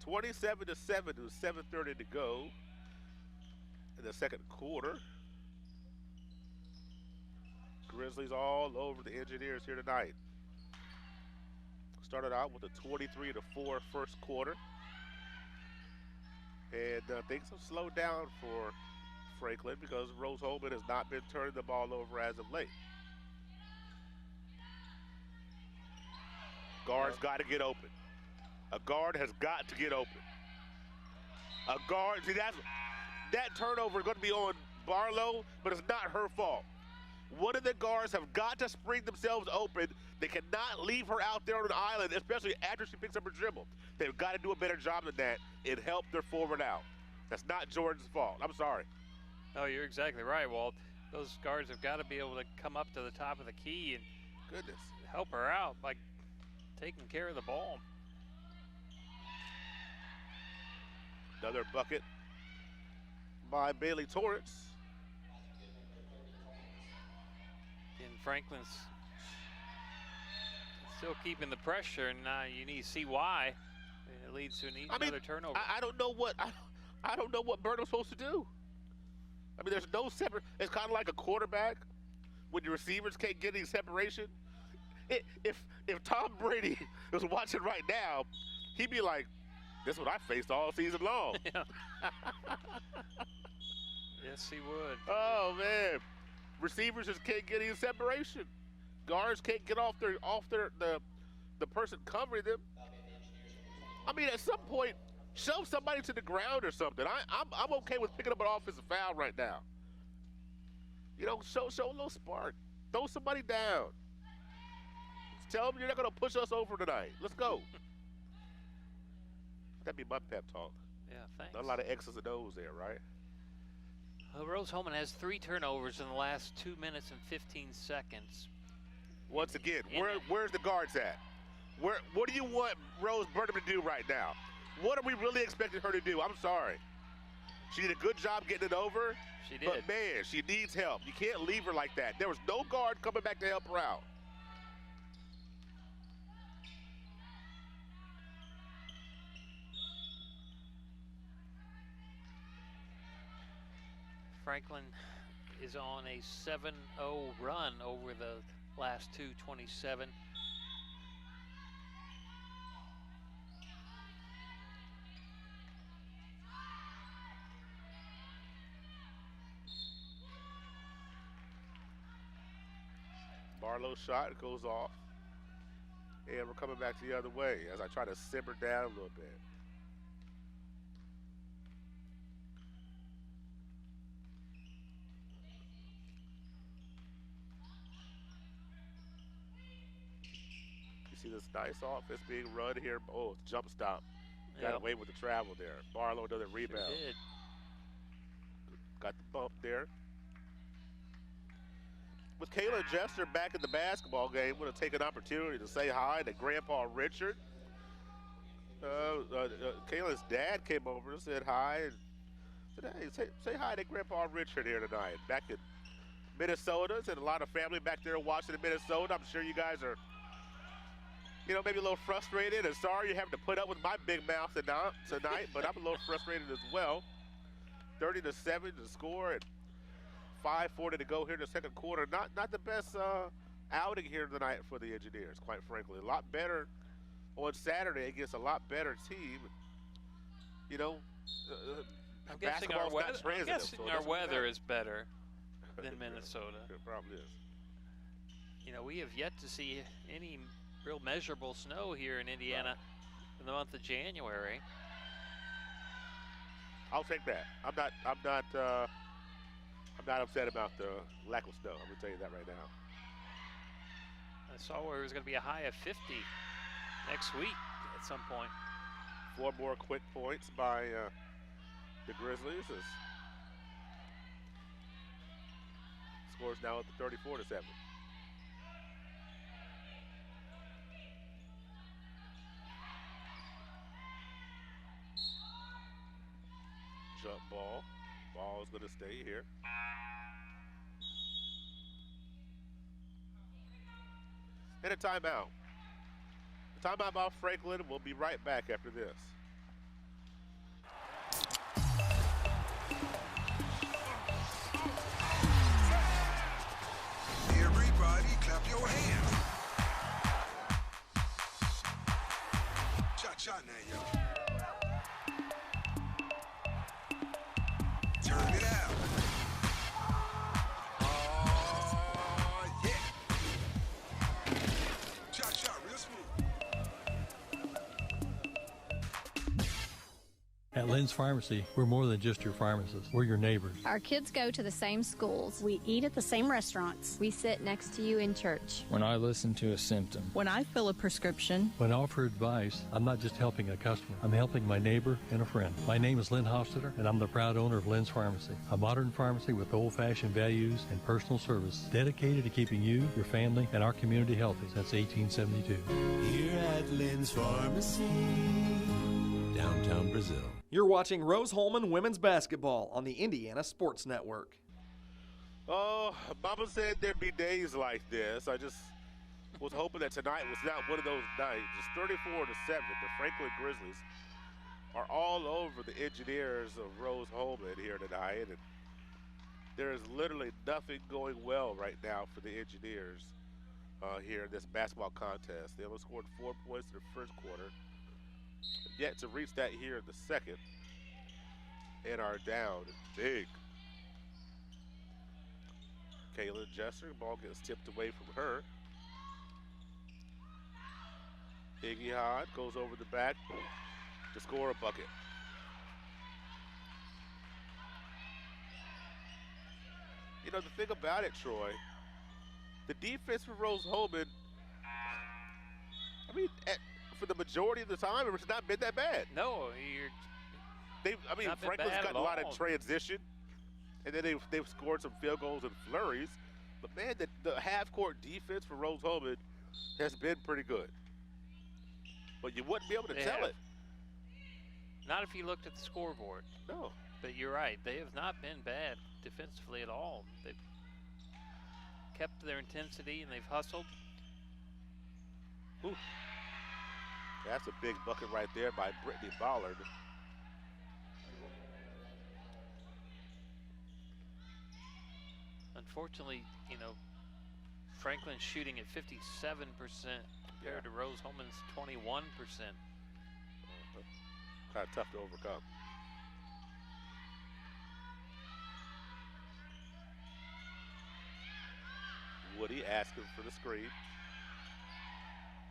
S3: 27-7 with 7:30 to go in the second quarter. Grizzlies all over the Engineers here tonight. Started out with a 23-4 first quarter. And things have slowed down for Franklin because Rose-Hulman has not been turning the ball over as of late. Guard's got to get open. A guard has got to get open. A guard, see, that turnover is going to be on Barlow, but it's not her fault. One of the guards have got to spring themselves open. They cannot leave her out there on an island, especially after she picks up her dribble. They've got to do a better job than that and help their forward out. That's not Jordan's fault. I'm sorry.
S4: No, you're exactly right, Walt. Those guards have got to be able to come up to the top of the key and help her out by taking care of the ball.
S3: Another bucket by Bailey Torrance.
S4: And Franklin's still keeping the pressure, and you need to see why. It leads to another turnover.
S3: I don't know what Burnham's supposed to do. I mean, there's no separate. It's kind of like a quarterback when your receivers can't get any separation. If Tom Brady was watching right now, he'd be like, "This is what I faced all season long."
S4: Yeah. Yes, he would.
S3: Oh man, receivers just can't get any separation. Guards can't get off the person covering them. I mean, at some point, shove somebody to the ground or something. I'm okay with picking up an offensive foul right now. You know, show a little spark. Throw somebody down. Just tell them you're not going to push us over tonight. Let's go. That'd be my pep talk.
S4: Yeah, thanks.
S3: Not a lot of X's and O's there, right?
S4: Rose-Hulman has 3 turnovers in the last 2 minutes and 15 seconds.
S3: Once again, where's the guards at? What do you want Rose Burnham to do right now? What are we really expecting her to do? I'm sorry. She did a good job getting it over.
S4: She did.
S3: But, man, she needs help. You can't leave her like that. There was no guard coming back to help her out.
S4: Franklin is on a 7-0 run over the last 2:27.
S3: Barlow's shot goes off. And we're coming back the other way as I try to simmer down a little bit. You see this nice offense being run here. Oh, jump stop. Got away with the travel there. Barlow does a rebound.
S4: Sure did.
S3: Got the bump there. With Kayla Jester back in the basketball game, we're going to take an opportunity to say hi to Grandpa Richard. Kayla's dad came over and said hi. And said, hey, say hi to Grandpa Richard here tonight. Back in Minnesota, and a lot of family back there watching in Minnesota. I'm sure you guys are, maybe a little frustrated and sorry you have to put up with my big mouth tonight, but I'm a little frustrated as well. 30-7 to score and 5:40 to go here in the second quarter. Not the best outing here tonight for the Engineers, quite frankly. A lot better on Saturday against a lot better team.
S4: I'm guessing our weather is better than Minnesota.
S3: It probably is.
S4: We have yet to see any real measurable snow here in Indiana in the month of January.
S3: I'll take that. I'm not upset about the lack of snow. I'm going to tell you that right now.
S4: I saw where it was going to be a high of 50 next week at some point.
S3: 4 more quick points by the Grizzlies as score is now at the 34-7. Jump ball. Ball is going to stay here. And a timeout. A timeout by Franklin. We'll be right back after this.
S14: Everybody clap your hands. Cha-cha now, y'all. Turn it out. Oh, yeah. Cha-cha, real smooth.
S12: At Lynn's Pharmacy, we're more than just your pharmacist. We're your neighbors.
S16: Our kids go to the same schools. We eat at the same restaurants.
S13: We sit next to you in church.
S17: When I listen to a symptom.
S18: When I fill a prescription.
S12: When I offer advice, I'm not just helping a customer. I'm helping my neighbor and a friend. My name is Lynn Hofstadter, and I'm the proud owner of Lynn's Pharmacy, a modern pharmacy with old-fashioned values and personal service dedicated to keeping you, your family, and our community healthy since 1872.
S19: Here at Lynn's Pharmacy, downtown Brazil.
S2: You're watching Rose-Hulman Women's Basketball on the Indiana Sports Network.
S3: Oh, Mama said there'd be days like this. I just was hoping that tonight was not one of those nights. It's 34-7. The Franklin Grizzlies are all over the Engineers of Rose-Hulman here tonight. And there is literally nothing going well right now for the Engineers here in this basketball contest. They only scored 4 points in the first quarter. Yet to reach that here in the second, and are down big. Kayla Jester, ball gets tipped away from her. Iggy Hod goes over the back to score a bucket. You know, the thing about it, Troy, the defense for Rose-Hulman, I mean, for the majority of the time, it's not been that bad.
S4: No,
S3: Franklin's got a lot of transition, and then they've scored some field goals and flurries. But man, the half-court defense for Rose-Hulman has been pretty good. But you wouldn't be able to tell it.
S4: Not if you looked at the scoreboard.
S3: No.
S4: But you're right. They have not been bad defensively at all. They've kept their intensity and they've hustled.
S3: Ooh. That's a big bucket right there by Brittany Ballard.
S4: Unfortunately, you know, Franklin's shooting at 57% compared to Rose-Hulman's 21%.
S3: Kind of tough to overcome. Woody asking for the screen.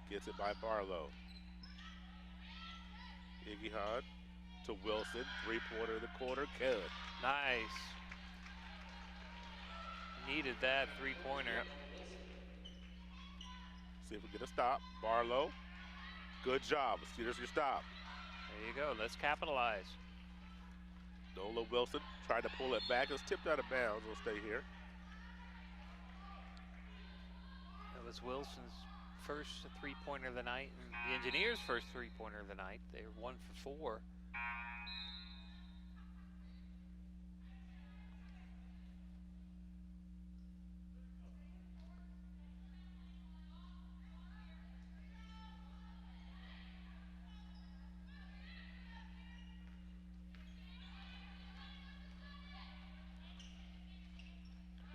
S3: Gets it by Barlow. Iggy Hahn to Wilson. Three-pointer in the corner. Good.
S4: Nice. Needed that three-pointer.
S3: Yep. See if we get a stop. Barlow. Good job. See, there's your stop.
S4: There you go. Let's capitalize.
S3: Nola Wilson tried to pull it back. It's tipped out of bounds. We'll stay here.
S4: That was Wilson's first three-pointer of the night, and the Engineers' first three-pointer of the night. They were 1 for 4.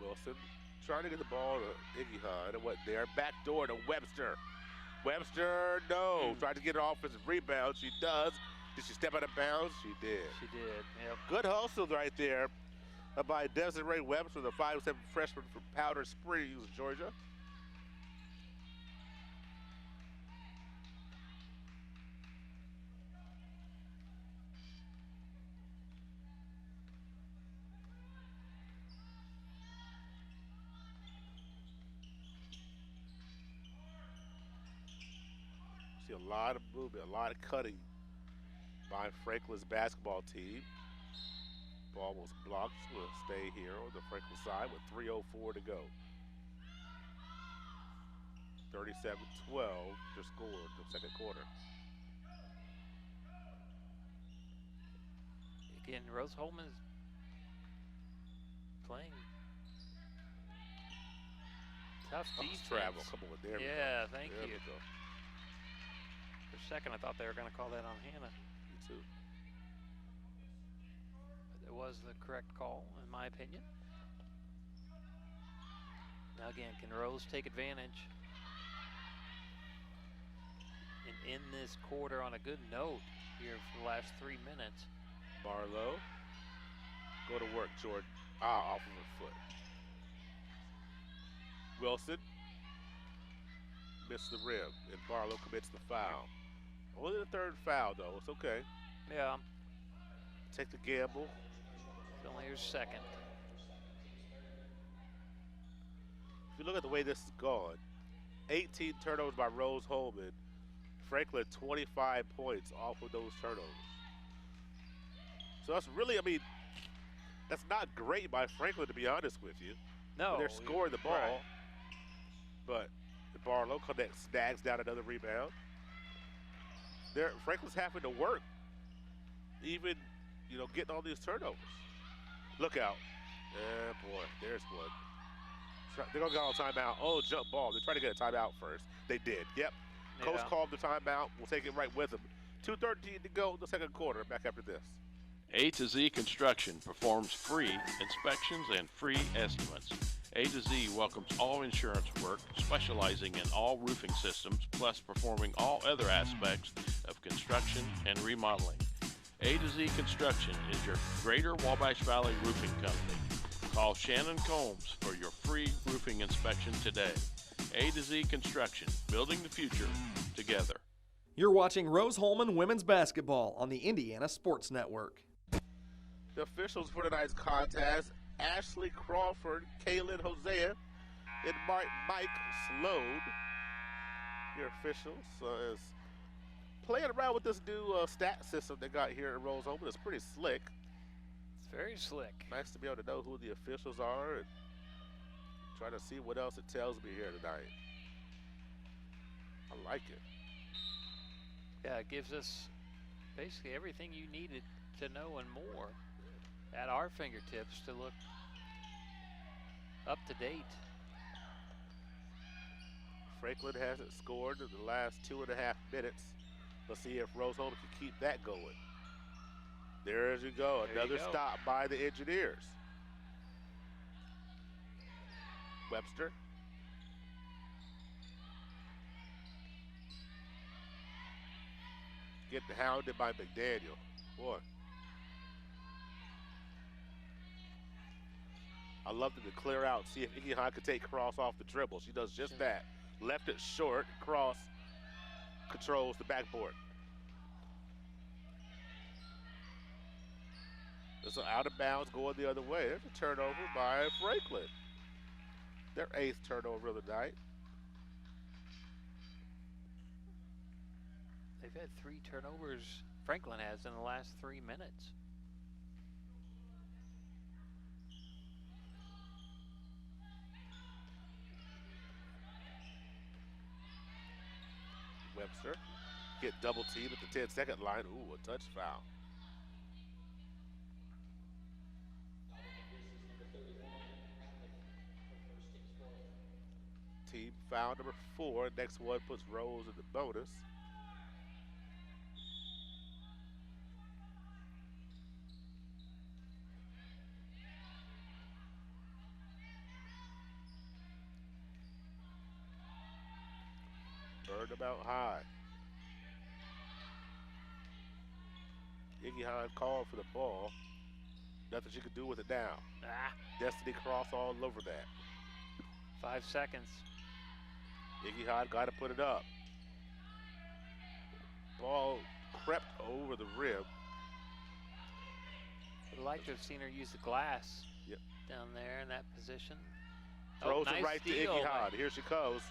S3: Wilson trying to get the ball to Iggy Hahn. It wasn't there. Back door to Webster. Webster, no. Tried to get an offensive rebound. She does. Did she step out of bounds? She did.
S4: She did, yep.
S3: Good hustle right there by Desiree Webster, the 5'7" freshman from Powder Springs, Georgia. See a lot of movement, a lot of cutting by Franklin's basketball team. Ball was blocked. Will stay here on the Franklin side with 3:04 to go. 37-12 to score the second quarter.
S4: Again, Rose-Hulman's playing tough defense.
S3: Travel. Come on, there we go.
S4: Yeah, thank
S3: there
S4: you.
S3: We go.
S4: For a second, I thought they were going to call that on Hannah.
S3: Me too.
S4: But it was the correct call, in my opinion. Now again, can Rose take advantage? And end this quarter on a good note here for the last 3 minutes.
S3: Barlow. Go to work, Jordan. Off of her foot. Wilson missed the rim, and Barlow commits the foul. Only the third foul, though. It's okay.
S4: Yeah.
S3: Take the gamble.
S4: It's only her second.
S3: If you look at the way this is gone, 18 turnovers by Rose-Hulman. Franklin, 25 points off of those turnovers. So that's really, I mean, that's not great by Franklin, to be honest with you.
S4: No.
S3: They're scoring the ball.
S4: Right.
S3: But Barlow connects, snags down another rebound. Franklin's having to work, even, getting all these turnovers. Look out. Boy, there's one. They're going to go on timeout. Oh, jump ball. They're trying to get a timeout first. They did. Yep.
S4: Yeah.
S3: Coach called the timeout. We'll take it right with him. 2:13 to go in the second quarter. Back after this.
S20: A to Z Construction performs free inspections and free estimates. A to Z welcomes all insurance work, specializing in all roofing systems, plus performing all other aspects of construction and remodeling. A to Z Construction is your Greater Wabash Valley roofing company. Call Shannon Combs for your free roofing inspection today. A to Z Construction, building the future together.
S2: You're watching Rose-Hulman Women's Basketball on the Indiana Sports Network.
S3: The officials for tonight's contest, Ashley Crawford, Kaylin Hosea, and Mike Sloan. Your officials is playing around with this new stat system they got here at Rose-Hulman. It's pretty slick.
S4: It's very slick.
S3: Nice to be able to know who the officials are and try to see what else it tells me here tonight. I like it.
S4: Yeah, it gives us basically everything you needed to know and more at our fingertips to look up to date.
S3: Franklin hasn't scored in the last 2.5 minutes. Let's see if Rose-Hulman can keep that going. There you go, another stop by the Engineers. Webster. Getting hounded by McDaniel. Boy. I love them to clear out, see if Iggy could take Cross off the dribble. She does just that. Left it short. Cross controls the backboard. It's out of bounds going the other way. There's a turnover by Franklin. Their 8th turnover of the night.
S4: They've had 3 turnovers, Franklin has, in the last 3 minutes.
S3: Webster get double teamed at the 10-second line. Ooh, a touch foul. Team foul number 4. Next one puts Rose in the bonus. Burned them out high. Iggy Hahn called for the ball. Nothing she could do with it now. Destiny Cross all over that.
S4: 5 seconds.
S3: Iggy Hahn got to put it up. Ball crept over the rim.
S4: I'd like to have seen her use the glass down there in that position.
S3: Throws
S4: nice
S3: it right
S4: steal.
S3: to Iggy Hahn. Here she comes.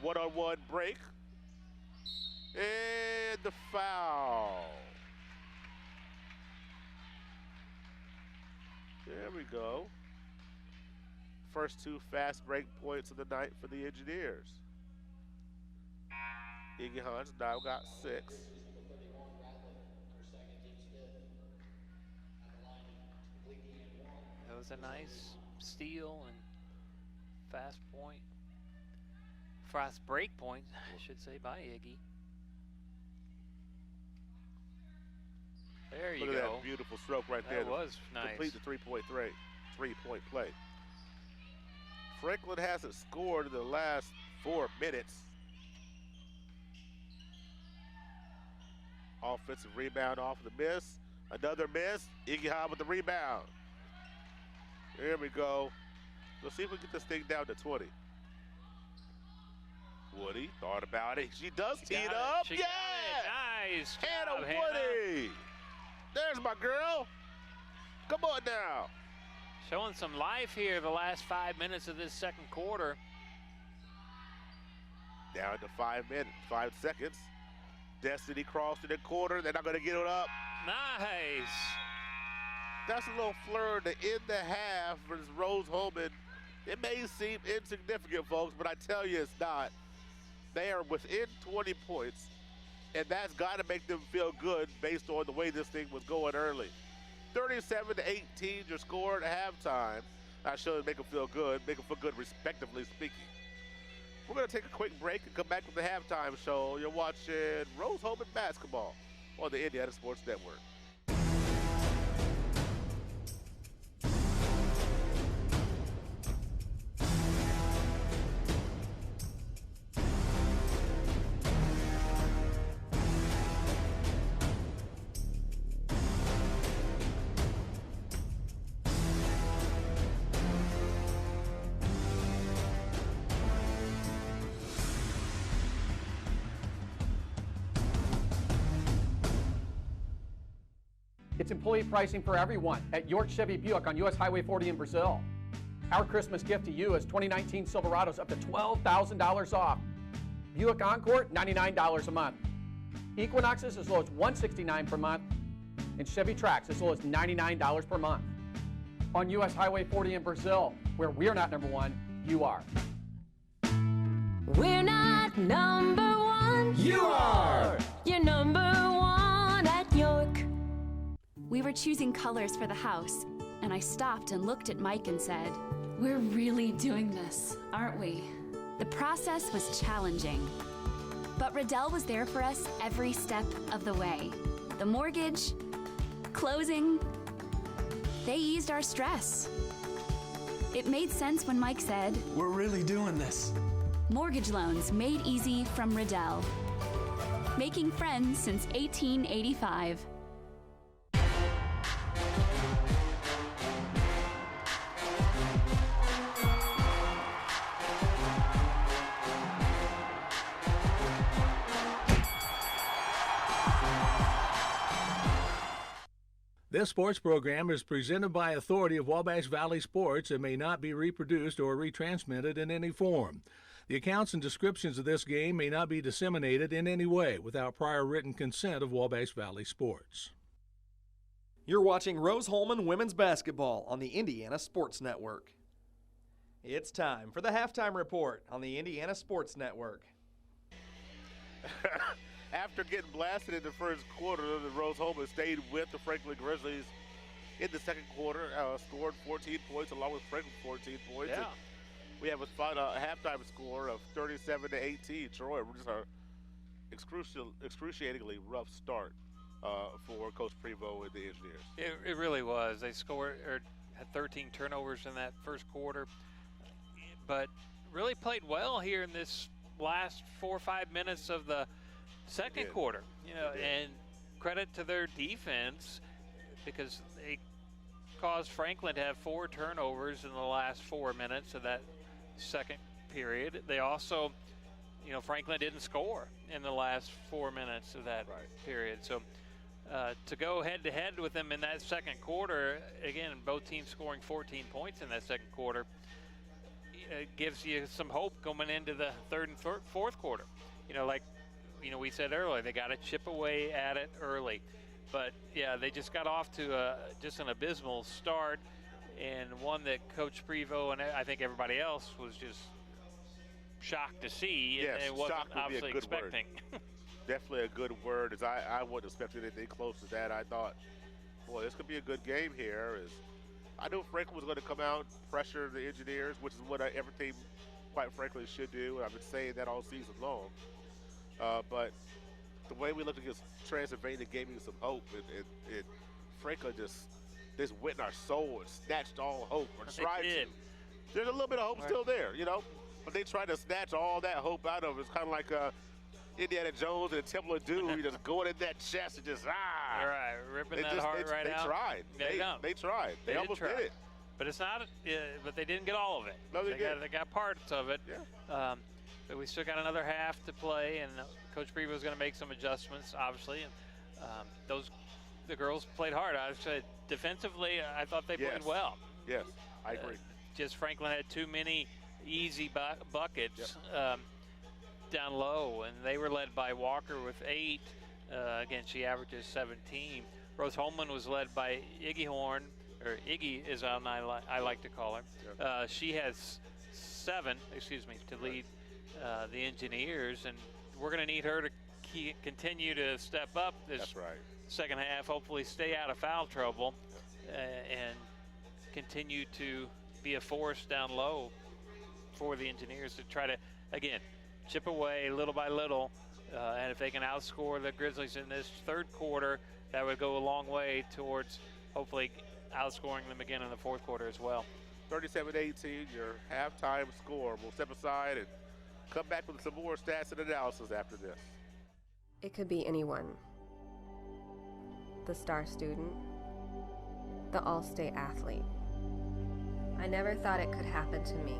S3: One-on-one break. And the foul. we go. First 2 fast break points of the night for the Engineers. Iggy Hans now got 6.
S4: That was a nice steal and fast point. Fast break point, I should say, by Iggy. There you go.
S3: Look at that beautiful stroke right there.
S4: That was nice.
S3: Complete the three-point play. Franklin hasn't scored in the last 4 minutes. Offensive rebound off the miss. Another miss. Iggy Hobb with the rebound. There we go. Let's see if we get this thing down to 20. Woody thought about it. She does tee it up.
S4: She
S3: yeah!
S4: got it. Nice
S3: Hannah
S4: job,
S3: Woody. There's my girl. Come on now.
S4: Showing some life here the last 5 minutes of this second quarter.
S3: Down to 5 seconds. Destiny crossed in the corner. They're not going to get it up.
S4: Nice.
S3: That's a little fleur to end the half versus Rose-Hulman. It may seem insignificant, folks, but I tell you it's not. They are within 20 points, and that's got to make them feel good based on the way this thing was going early. 37-18 your score at halftime. I should make them feel good, respectively speaking. We're going to take a quick break and come back with the halftime show. You're watching Rose-Hulman basketball on the Indiana Sports Network.
S5: It's employee pricing for everyone at York Chevy Buick on US Highway 40 in Brazil. Our Christmas gift to you is 2019 Silverados up to $12,000 off. Buick Encore, $99 a month. Equinoxes as low as $169 per month. And Chevy Trax as low as $99 per month. On US Highway 40 in Brazil, where we're not number one, you are.
S6: We're not number one.
S15: You are.
S6: You're number one at York.
S11: We were choosing colors for the house, and I stopped and looked at Mike and said, "We're really doing this, aren't we?" The process was challenging, but Riddell was there for us every step of the way. The mortgage, closing, they eased our stress. It made sense when Mike said,
S15: "We're really doing this."
S11: Mortgage loans made easy from Riddell. Making friends since 1885.
S1: This sports program is presented by authority of Wabash Valley Sports and may not be reproduced or retransmitted in any form. The accounts and descriptions of this game may not be disseminated in any way without prior written consent of Wabash Valley Sports.
S2: You're watching Rose-Hulman women's basketball on the Indiana Sports Network. It's time for the halftime report on the Indiana Sports Network.
S3: After getting blasted in the first quarter, the Rose-Hulman stayed with the Franklin Grizzlies in the second quarter, scored 14 points along with Franklin 14 points.
S4: Yeah.
S3: We have a halftime score of 37-18. Troy, just an excruciatingly rough start for Coach Prevost and the Engineers.
S4: It really was. They had 13 turnovers in that first quarter, but really played well here in this last 4 or 5 minutes of the second quarter. And credit to their defense because they caused Franklin to have 4 turnovers in the last 4 minutes of that second period. They also, Franklin didn't score in the last 4 minutes of that period. So to go head-to-head with them in that second quarter, again, both teams scoring 14 points in that second quarter, gives you some hope going into the third and fourth quarter. We said earlier, they got to chip away at it early. But, yeah, they just got off to just an abysmal start. and one that Coach Prevost and I think everybody else was just shocked to see,
S3: Yes,
S4: and wasn't
S3: shocked would be a
S4: obviously
S3: good
S4: expecting.
S3: Definitely a good word. As I wouldn't expect anything close to that. I thought, boy, this could be a good game here. I knew Franklin was going to come out, pressure the Engineers, which is what every team, quite frankly, should do. And I've been saying that all season long. But the way we looked against Transylvania gave me some hope. And Franklin just went in our soul and snatched all hope. Or tried to. There's a little bit of hope still there, you know. But they tried to snatch all that hope out of it. It's kind of like Indiana Jones and the Temple of Doom. You just going in that chest and just
S4: Right, ripping that heart right out.
S3: They tried. They almost did it.
S4: But it's not. But they didn't get all of it.
S3: No, they did.
S4: They got parts of it.
S3: Yeah.
S4: But we still got another half to play, and Coach Prevost is going to make some adjustments, obviously. And the girls played hard. I said defensively, I thought they played well.
S3: Yes, I agree.
S4: Just Franklin had too many easy buckets down low, and they were led by Walker with 8. Again, she averages 17. Rose-Hulman was led by Iggy Horn, or Iggy is how I like to call her. She has 7, to lead the Engineers, and we're going to need her to continue to step up this second half, hopefully stay out of foul trouble, and continue to be a force down low for the Engineers to try to, again, chip away little by little. And if they can outscore the Grizzlies in this third quarter, that would go a long way towards hopefully outscoring them again in the fourth quarter as well.
S3: 37-18, your halftime score. We'll step aside and come back with some more stats and analysis after this.
S13: It could be anyone. The star student, the all-state athlete. I never thought it could happen to me,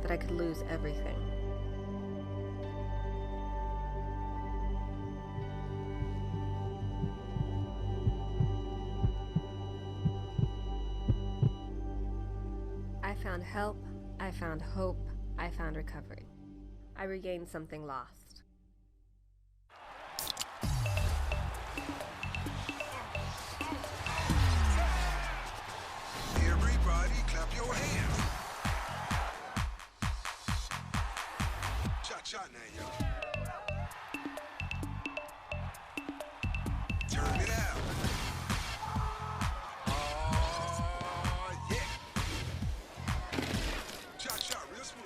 S13: that I could lose everything. I found help, I found hope, I found recovery. I regained something lost.
S14: Everybody clap your hands. Cha-cha now, y'all. Turn it out. Oh, yeah. Cha-cha, real smooth.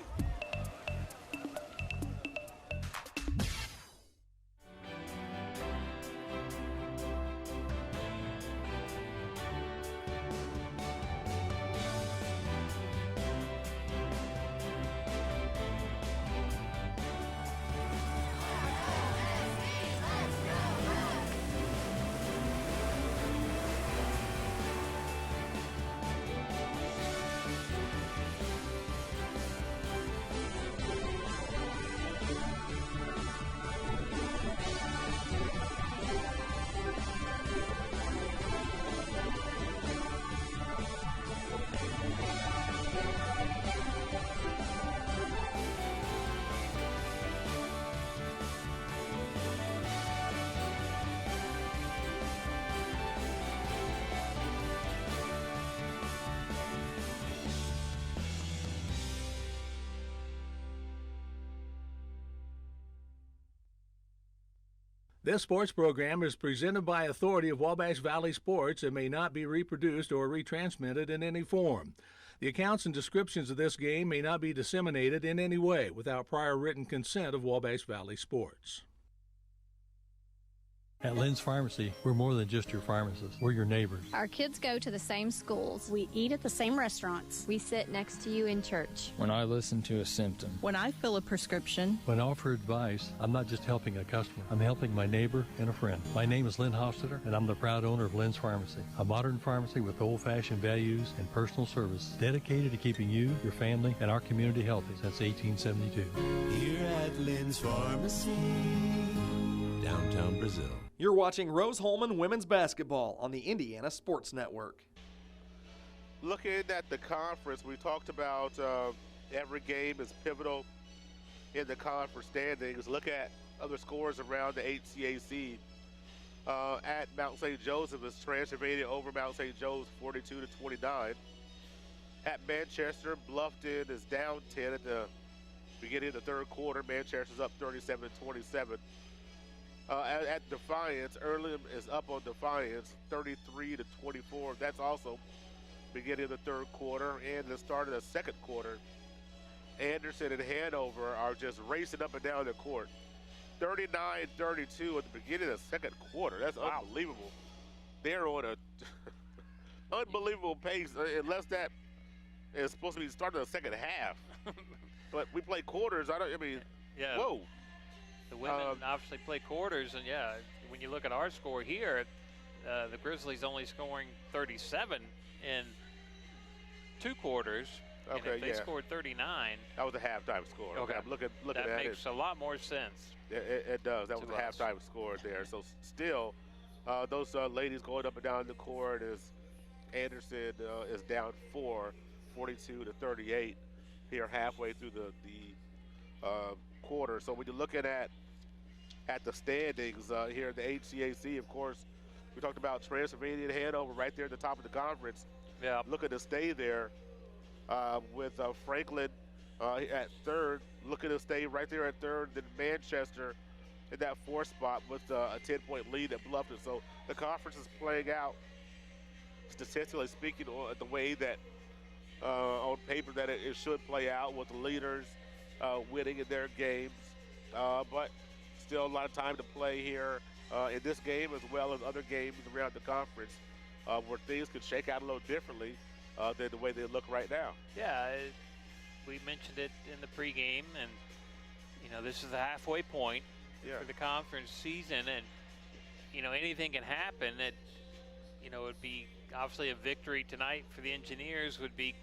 S1: This sports program is presented by authority of Wabash Valley Sports and may not be reproduced or retransmitted in any form. The accounts and descriptions of this game may not be disseminated in any way without prior written consent of Wabash Valley Sports.
S12: At Lynn's Pharmacy, we're more than just your pharmacist. We're your neighbors.
S16: Our kids go to the same schools. We eat at the same restaurants.
S13: We sit next to you in church.
S17: When I listen to a symptom.
S18: When I fill a prescription.
S12: When I offer advice, I'm not just helping a customer. I'm helping my neighbor and a friend. My name is Lynn Hofstetter, and I'm the proud owner of Lynn's Pharmacy, a modern pharmacy with old-fashioned values and personal service, dedicated to keeping you, your family, and our community healthy since 1872.
S19: Here at Lynn's Pharmacy, downtown Brazil.
S2: You're watching Rose-Hulman Women's Basketball on the Indiana Sports Network.
S3: Looking at the conference, we talked about every game is pivotal in the conference standings. Look at other scores around the HCAC. At Mount St. Joseph is Transylvania over Mount St. Joe's 42-29. at Manchester. Bluffton is down 10 at the beginning of the third quarter. Manchester's up 37-27. At Defiance, Earlham is up on Defiance 33-24. That's also beginning of the third quarter and the start of the second quarter. Anderson and Hanover are just racing up and down the court. 39-32 at the beginning of the second quarter. That's unbelievable. They're on a unbelievable pace, unless that is supposed to be starting the second half. But we play quarters.
S4: Yeah.
S3: Whoa.
S4: The women obviously play quarters, and yeah, when you look at our score here, the Grizzlies only scoring 37 in 2 quarters.
S3: Okay,
S4: and if they scored 39.
S3: That was a halftime score.
S4: Okay,
S3: I'm looking at it.
S4: That makes a lot more sense.
S3: It does. That was a halftime score there. So still, those ladies going up and down the court is Anderson is down 4, 42-38 here halfway through the quarter. So when you're looking at the standings here in the HCAC, of course, we talked about Transylvania and Hanover right there at the top of the conference.
S4: Yeah.
S3: Looking to stay there with Franklin at third, looking to stay right there at third. Then Manchester in that 4th spot with a 10-point lead at Bluffton. So the conference is playing out, statistically speaking, the way that on paper that it should play out, with the leaders winning in their games. But still a lot of time to play here in this game, as well as other games around the conference, where things could shake out a little differently than the way they look right now.
S4: Yeah, we mentioned it in the pregame, and this is the halfway point for the conference season, and anything can happen. That it would be obviously a victory tonight for the Engineers would be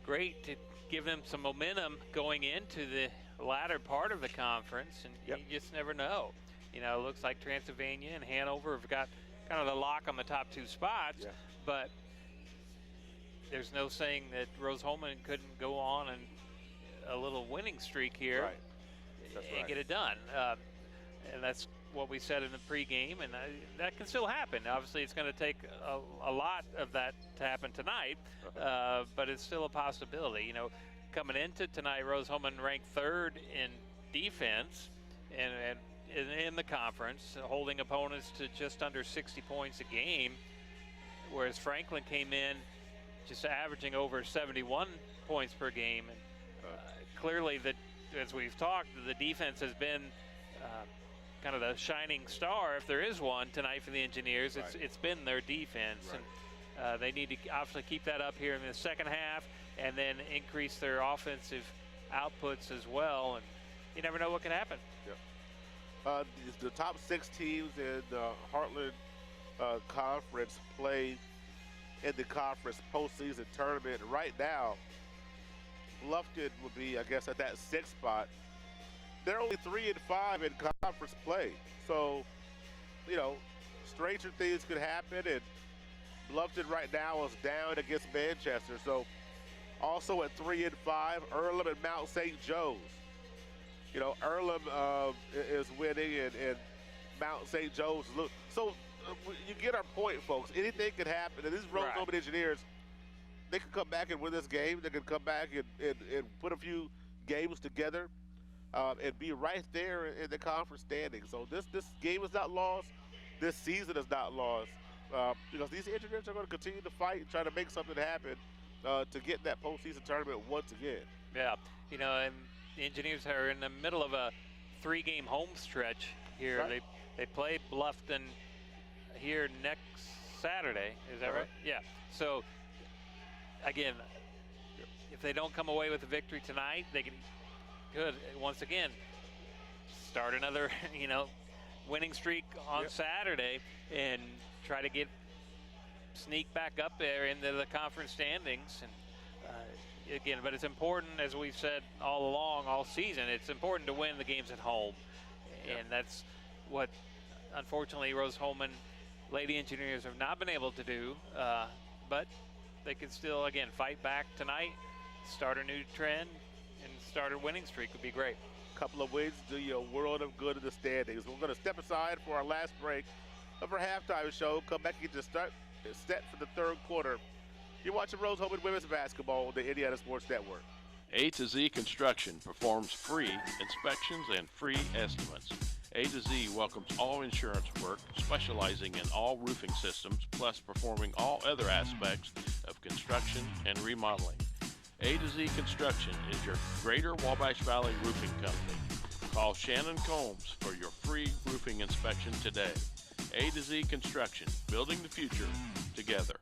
S4: great to give them some momentum going into the latter part of the conference, and you just never know. It looks like Transylvania and Hanover have got kind of the lock on the top 2 spots, but there's no saying that Rose-Hulman couldn't go on and a little winning streak here and get it done. And that's what we said in the pregame, and that can still happen. Obviously, it's going to take a lot of that to happen tonight, but it's still a possibility. Coming into tonight, Rose-Hulman ranked 3rd in defense and in the conference, holding opponents to just under 60 points a game, whereas Franklin came in just averaging over 71 points per game. And clearly, as we've talked, the defense has been kind of the shining star, if there is one, tonight for the Engineers. It's been their defense, and they need to obviously keep that up here in the second half, and then increase their offensive outputs as well. And you never know what can happen.
S3: The top 6 teams in the Heartland Conference play in the conference postseason tournament. Right now, Bluffton would be, I guess, at that 6th spot. They're only 3-5 in conference play. So, stranger things could happen, and Bluffton right now is down against Manchester. So, also at 3-5, Earlham and Mount St. Joe's. Earlham is winning, and Mount St. Joe's is so you get our point, folks. Anything can happen, and these Rose-Hulman Engineers, they can come back and win this game. They can come back and put a few games together and be right there in the conference standings. So this game is not lost. This season is not lost because these Engineers are going to continue to fight and try to make something happen to get that postseason tournament once again.
S4: Yeah, and the Engineers are in the middle of a 3-game home stretch here. They play Bluffton here next Saturday. Is that right? Yeah. So, again, if they don't come away with a victory tonight, they could once again start another, winning streak on Saturday and try to sneak back up there into the conference standings. And again, but it's important, as we've said all along, all season, it's important to win the games at home. And that's what, unfortunately, Rose-Hulman Lady Engineers have not been able to do. But they can still, again, fight back tonight, start a new trend, and start a winning streak would be great.
S3: A couple of wins do you a world of good in the standings. We're going to step aside for our last break of our halftime show. Come back and get set for the third quarter You're watching Rose-Hulman Women's Basketball on the Indiana Sports Network.
S20: A to Z Construction performs free inspections and free estimates. A to Z welcomes all insurance work, specializing in all roofing systems, plus performing all other aspects of construction and remodeling. A to Z Construction is your Greater Wabash Valley roofing company. Call Shannon Combs for your free roofing inspection today. A to Z Construction, building the future together.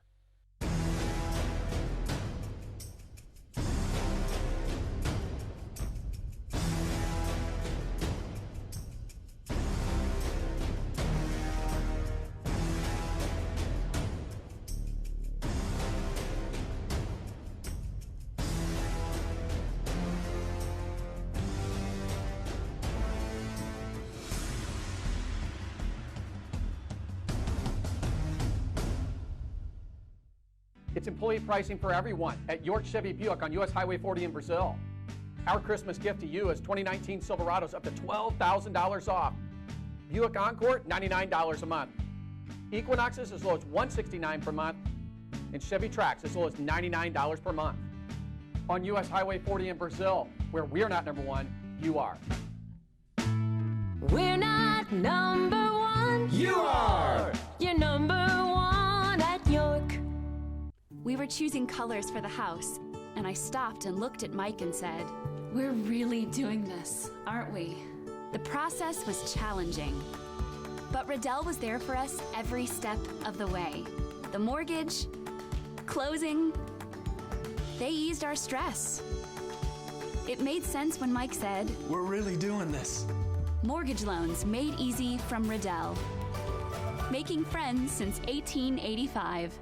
S5: It's employee pricing for everyone at York Chevy Buick on US Highway 40 in Brazil. Our Christmas gift to you is 2019 Silverados up to $12,000 off. Buick Encore, $99 a month. Equinoxes as low as $169 per month. And Chevy Trax as low as $99 per month. On US Highway 40 in Brazil, where we're not number one, you are.
S6: We're not number one.
S5: You are.
S6: You're number one at York.
S11: We were choosing colors for the house, and I stopped and looked at Mike and said, "We're really doing this, aren't we?" The process was challenging, but Riddell was there for us every step of the way. The mortgage, closing, they eased our stress. It made sense when Mike said,
S21: "We're really doing this."
S11: Mortgage loans made easy from Riddell. Making friends since 1885.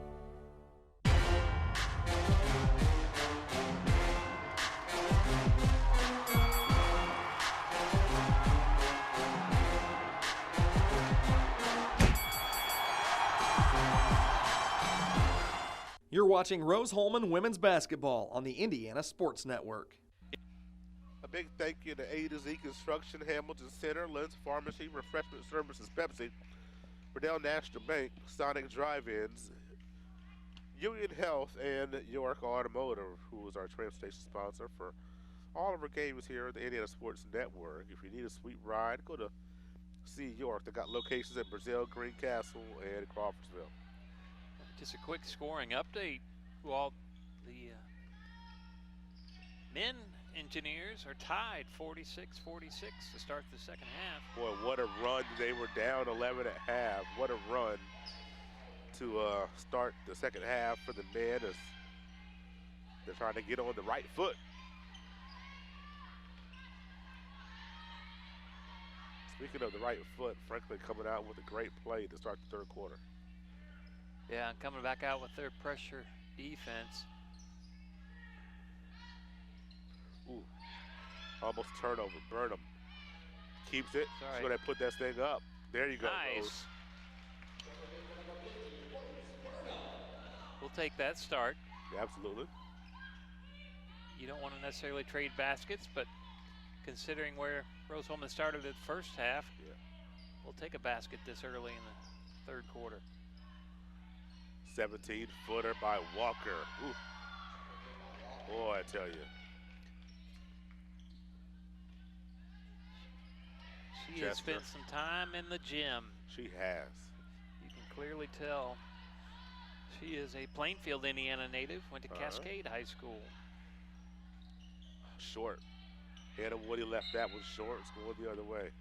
S2: You're watching Rose-Hulman Women's Basketball on the Indiana Sports Network.
S3: A big thank you to A to Z Construction, Hamilton Center, Lynn's Pharmacy, Refreshment Services, Pepsi, Riddell National Bank, Sonic Drive-Ins, Union Health, and York Automotive, who is our transportation sponsor for all of our games here at the Indiana Sports Network. If you need a sweet ride, go to see York. They got locations in Brazil, Greencastle, and Crawfordsville.
S4: Just a quick scoring update. Well, the men Engineers are tied 46-46 to start the second half.
S3: Boy, what a run. They were down 11 at half. What a run to start the second half for the men as they're trying to get on the right foot. Speaking of the right foot, Franklin coming out with a great play to start the third quarter.
S4: Yeah, and coming back out with their pressure defense.
S3: Ooh, almost turnover. Burnham keeps it. She's going to put that thing up. There you go,
S4: nice.
S3: Rose.
S4: We'll take that start.
S3: Yeah, absolutely.
S4: You don't want to necessarily trade baskets, but considering where Rose-Hulman started the first half, we'll take a basket this early in the third quarter.
S3: 17-footer by Walker. Ooh. Boy, I tell you.
S4: She has spent some time in the gym.
S3: She has.
S4: You can clearly tell. She is a Plainfield, Indiana native, went to Cascade High School.
S3: Short. Hannah Woody left that one short. It's going the other way.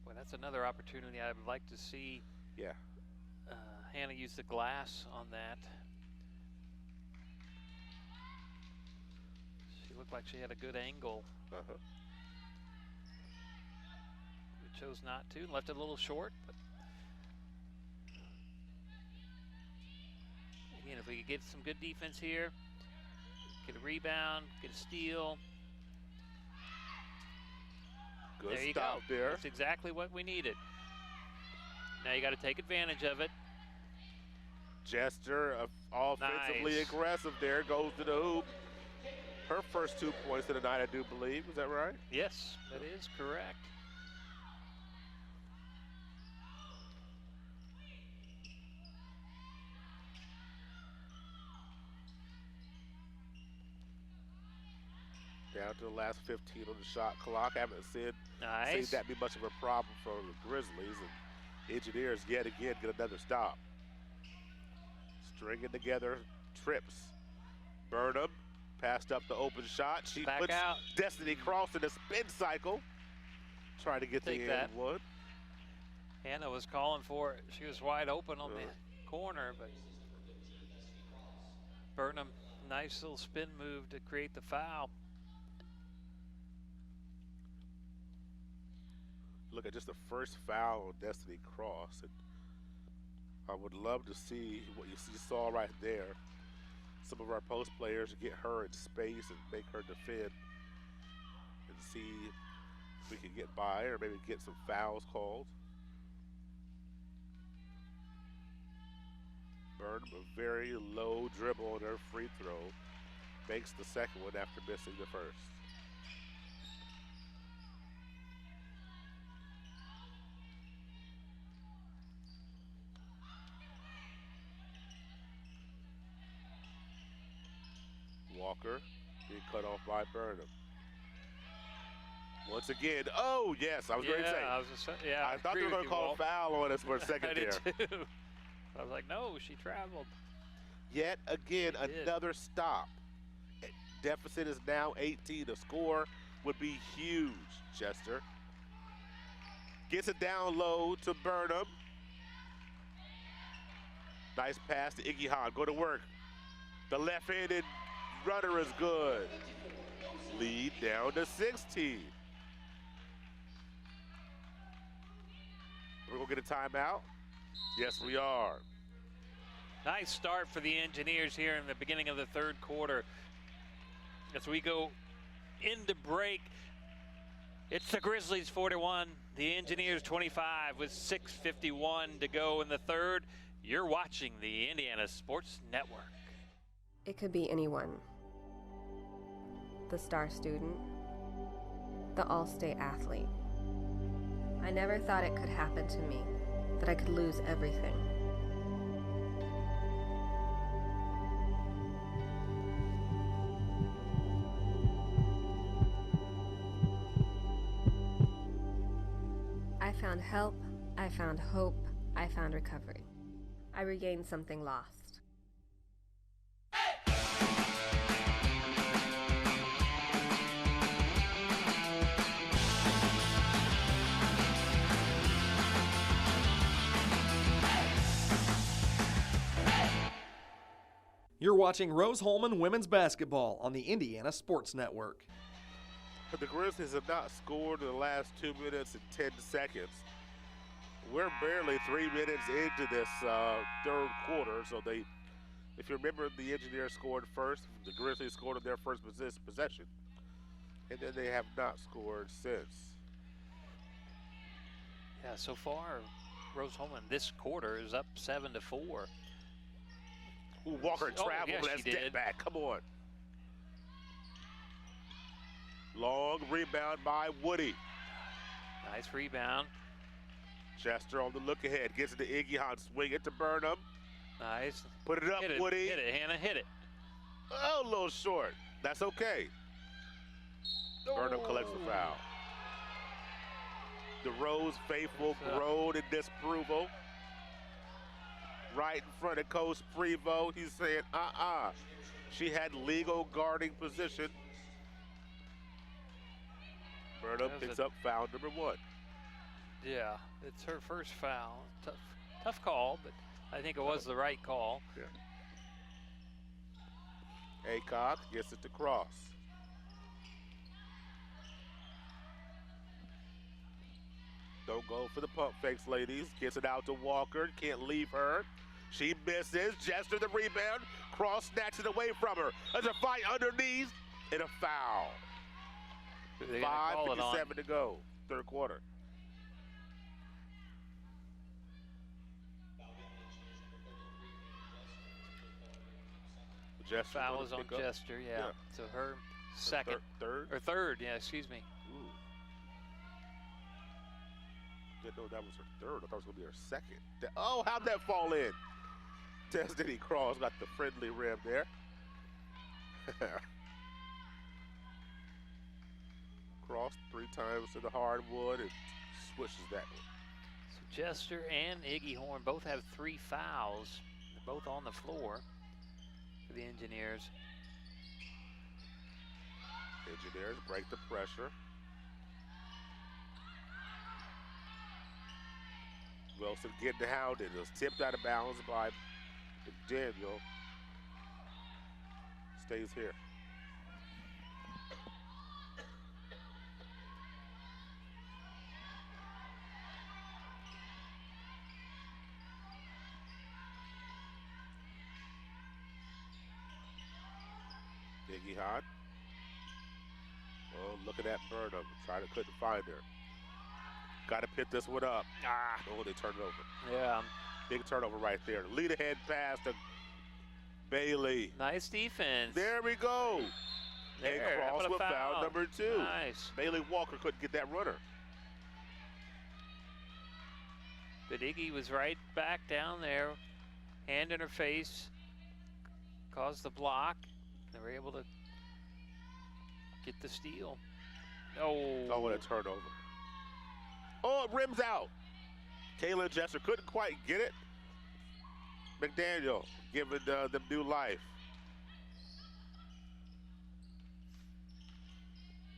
S4: Well, that's another opportunity I would like to see.
S3: Yeah.
S4: Hannah used the glass on that. She looked like she had a good angle.
S3: Uh-huh.
S4: We chose not to, left it a little short. But again, if we could get some good defense here, get a rebound, get a steal.
S3: Good
S4: there you
S3: stop
S4: go.
S3: there.
S4: That's exactly what we needed. Now you got to take advantage of it.
S3: Jester, offensively aggressive there, goes to the hoop. Her first 2 points of the night, I do believe. Is that right?
S4: Yes, that is correct.
S3: Down to the last 15 on the shot clock. Haven't seen that be much of a problem for the Grizzlies. And Engineers yet again get another stop. Stringing together trips. Burnham passed up the open shot. She puts
S4: out.
S3: Destiny Cross in a spin cycle. Trying to get the end one.
S4: Hannah was calling for it. She was wide open on the corner, but Burnham, nice little spin move to create the foul.
S3: Look at just the first foul on Destiny Cross. And I would love to see what you saw right there. Some of our post players get her in space and make her defend and see if we can get by or maybe get some fouls called. Burnham, a very low dribble on her free throw, makes the second one after missing the first. Walker being cut off by Burnham. Once again, oh yes, I was going to say. I thought they were going to call a foul on us for a second
S4: I
S3: there.
S4: did too. I was like, no, she traveled.
S3: Yet again, another stop. Deficit is now 18. A score would be huge, Chester. Gets it down low to Burnham. Nice pass to Iggy Hahn. Go to work. The left-handed runner is good. Lead down to 16. We're going to get a timeout. Yes, we are.
S4: Nice start for the Engineers here in the beginning of the third quarter. As we go into break, it's the Grizzlies 41, the Engineers 25 with 6:51 to go in the third. You're watching the Indiana Sports Network.
S13: It could be anyone. The star student, the all-state athlete. I never thought it could happen to me, that I could lose everything. I found help, I found hope, I found recovery. I regained something lost.
S2: You're watching Rose-Hulman women's basketball on the Indiana Sports Network.
S3: The Grizzlies have not scored in the last 2 minutes and 10 seconds. We're barely 3 minutes into this third quarter, so if you remember, the Engineers scored first. The Grizzlies scored in their first possession, and then they have not scored since.
S4: Yeah, so far, Rose-Hulman this quarter is up 7-4.
S3: Ooh, Walker traveled that step back. Come on. Long rebound by Woody.
S4: Nice rebound.
S3: Chester on the look ahead. Gets it to Iggy Hahn. Swing it to Burnham.
S4: Nice.
S3: Put it up, Woody.
S4: Hit it, Hannah. Hit it.
S3: Oh, a little short. That's okay. Burnham collects the foul. The Rose faithful groan in disapproval. Right in front of Coach Prevost. He's saying, She had legal guarding position. Burnham picks up foul number 1.
S4: Yeah, it's her first foul. Tough call, but I think it was the right call.
S3: Yeah. Aycock gets it to Cross. Don't go for the pump fakes, ladies. Gets it out to Walker. Can't leave her. She misses. Chester the rebound. Cross snatches it away from her. There's a fight underneath and a foul. 5:57 to go. Third quarter.
S4: Foul is on Chester, yeah. So her second. Third, yeah, excuse me.
S3: Ooh. Didn't know that was her third. I thought it was going to be her second. Oh, how'd that fall in? Destiny Cross got the friendly rim there. Cross 3 times to the hardwood and swishes that one.
S4: So Jester and Iggy Horn both have 3 fouls. They're both on the floor for the Engineers.
S3: Engineers break the pressure. Wilson getting hounded. It was tipped out of bounds by Daniel. Stays here. Iggy Hahn. Oh, look at that Burnham. Couldn't find her. Got to pick this one up. Oh, they turned it over.
S4: Yeah.
S3: Big turnover right there. Lead ahead pass to Bailey.
S4: Nice defense.
S3: There we go.
S4: There,
S3: and Cross with foul number 2.
S4: Nice.
S3: Bailey Walker couldn't get that runner.
S4: But Iggy was right back down there, hand in her face, caused the block. They were able to get the steal.
S3: Oh, what a turnover. Oh, it rims out. Kaylin Jester couldn't quite get it. McDaniel giving them new life.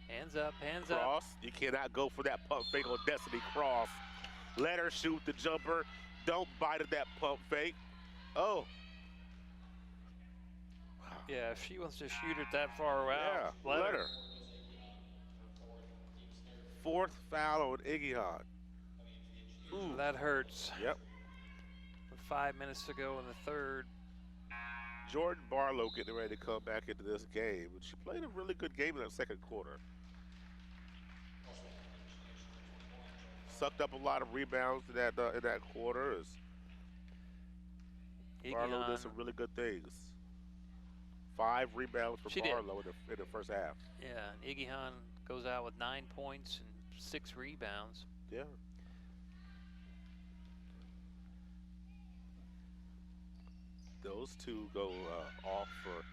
S4: Hands up, hands up.
S3: Cross, you cannot go for that pump fake on Destiny Cross. Let her shoot the jumper. Don't bite at that pump fake. Oh.
S4: Yeah, if she wants to shoot it that far out,
S3: yeah, let her. 4th foul on Iggy Hahn.
S4: Ooh, that hurts.
S3: Yep.
S4: With 5 minutes to go in the 3rd.
S3: Jordan Barlow getting ready to come back into this game. She played a really good game in that 2nd quarter. Sucked up a lot of rebounds in that quarter. Barlow did some really good things. 5 rebounds for Barlow in the first half.
S4: Yeah, and Iggy Hahn goes out with 9 points and 6 rebounds.
S3: Yeah. Those two go off for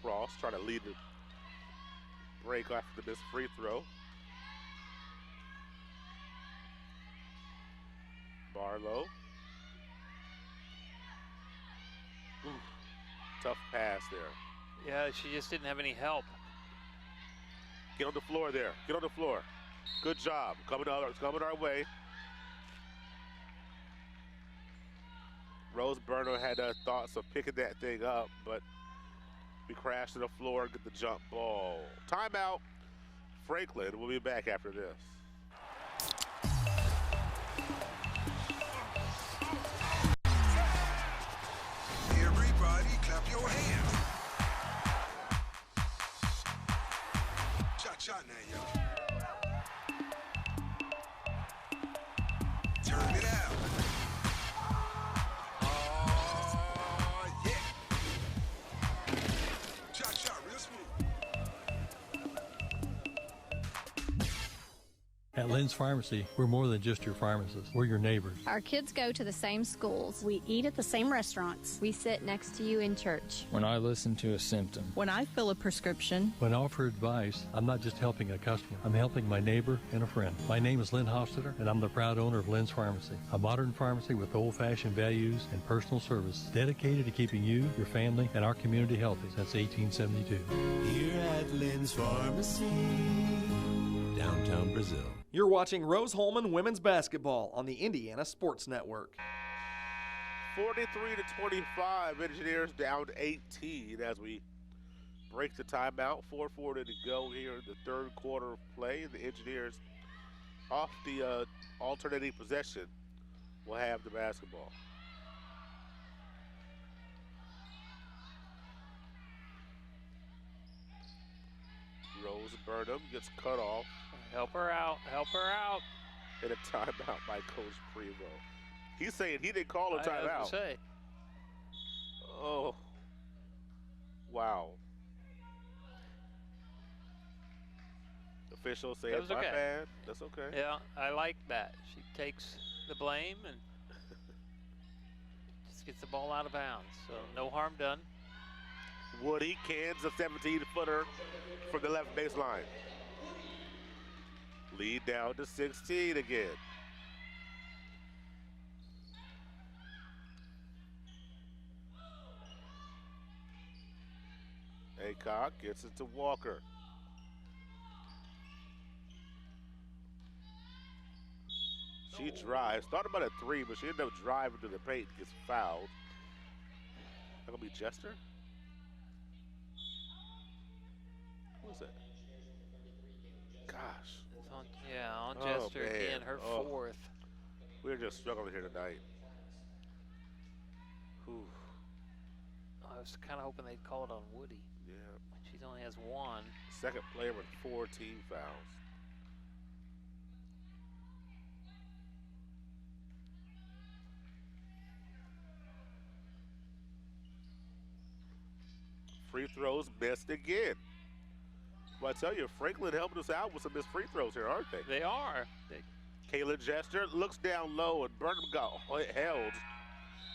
S3: Cross, trying to lead the break after the missed free throw. Barlow. Ooh, tough pass there.
S4: Yeah, she just didn't have any help.
S3: Get on the floor there. Get on the floor. Good job. Coming our way. Rose Burner had thoughts of picking that thing up, but we crashed to the floor and get the jump ball. Timeout. Franklin. We'll be back after this.
S14: Everybody clap your hands. Cha-cha now, y'all. Turn it out. Oh, yeah. Cha-cha, real smooth.
S12: At Lynn's Pharmacy, we're more than just your pharmacist. We're your neighbors.
S16: Our kids go to the same schools. We eat at the same restaurants.
S13: We sit next to you in church.
S17: When I listen to a symptom.
S18: When I fill a prescription.
S12: When I offer advice, I'm not just helping a customer. I'm helping my neighbor and a friend. My name is Lynn Hofstadter, and I'm the proud owner of Lynn's Pharmacy, a modern pharmacy with old-fashioned values and personal service dedicated to keeping you, your family, and our community healthy since 1872.
S19: Here at Lynn's Pharmacy, downtown Brazil.
S2: You're watching Rose-Hulman Women's Basketball on the Indiana Sports Network.
S3: 43-25, Engineers down 18 as we break the timeout. 4:40 to go here in the 3rd quarter of play. The Engineers off the alternating possession will have the basketball. Rose Burnham gets cut off.
S4: Help her out. Help her out.
S3: And a timeout by Coach Primo. He's saying he didn't call a timeout.
S4: I was gonna say.
S3: Oh. Wow. Official saying my bad. That's okay.
S4: Yeah, I like that. She takes the blame and just gets the ball out of bounds. So no harm done.
S3: Woody cans a 17-footer from the left baseline. Lead down to 16 again. Aycock gets it to Walker. She drives. Thought about a 3, but she ended up driving to the paint and gets fouled. That gonna be Jester? What was that? Gosh.
S4: It's on Jester again, her 4th.
S3: We're just struggling here tonight. Whew.
S4: I was kind of hoping they'd call it on Woody.
S3: Yeah.
S4: She only has 1.
S3: Second player with 4 team fouls. Free throws missed again. Well, I tell you, Franklin helping us out with some missed free throws here, aren't they?
S4: They are.
S3: Kayla Jester looks down low, and Burnham got held.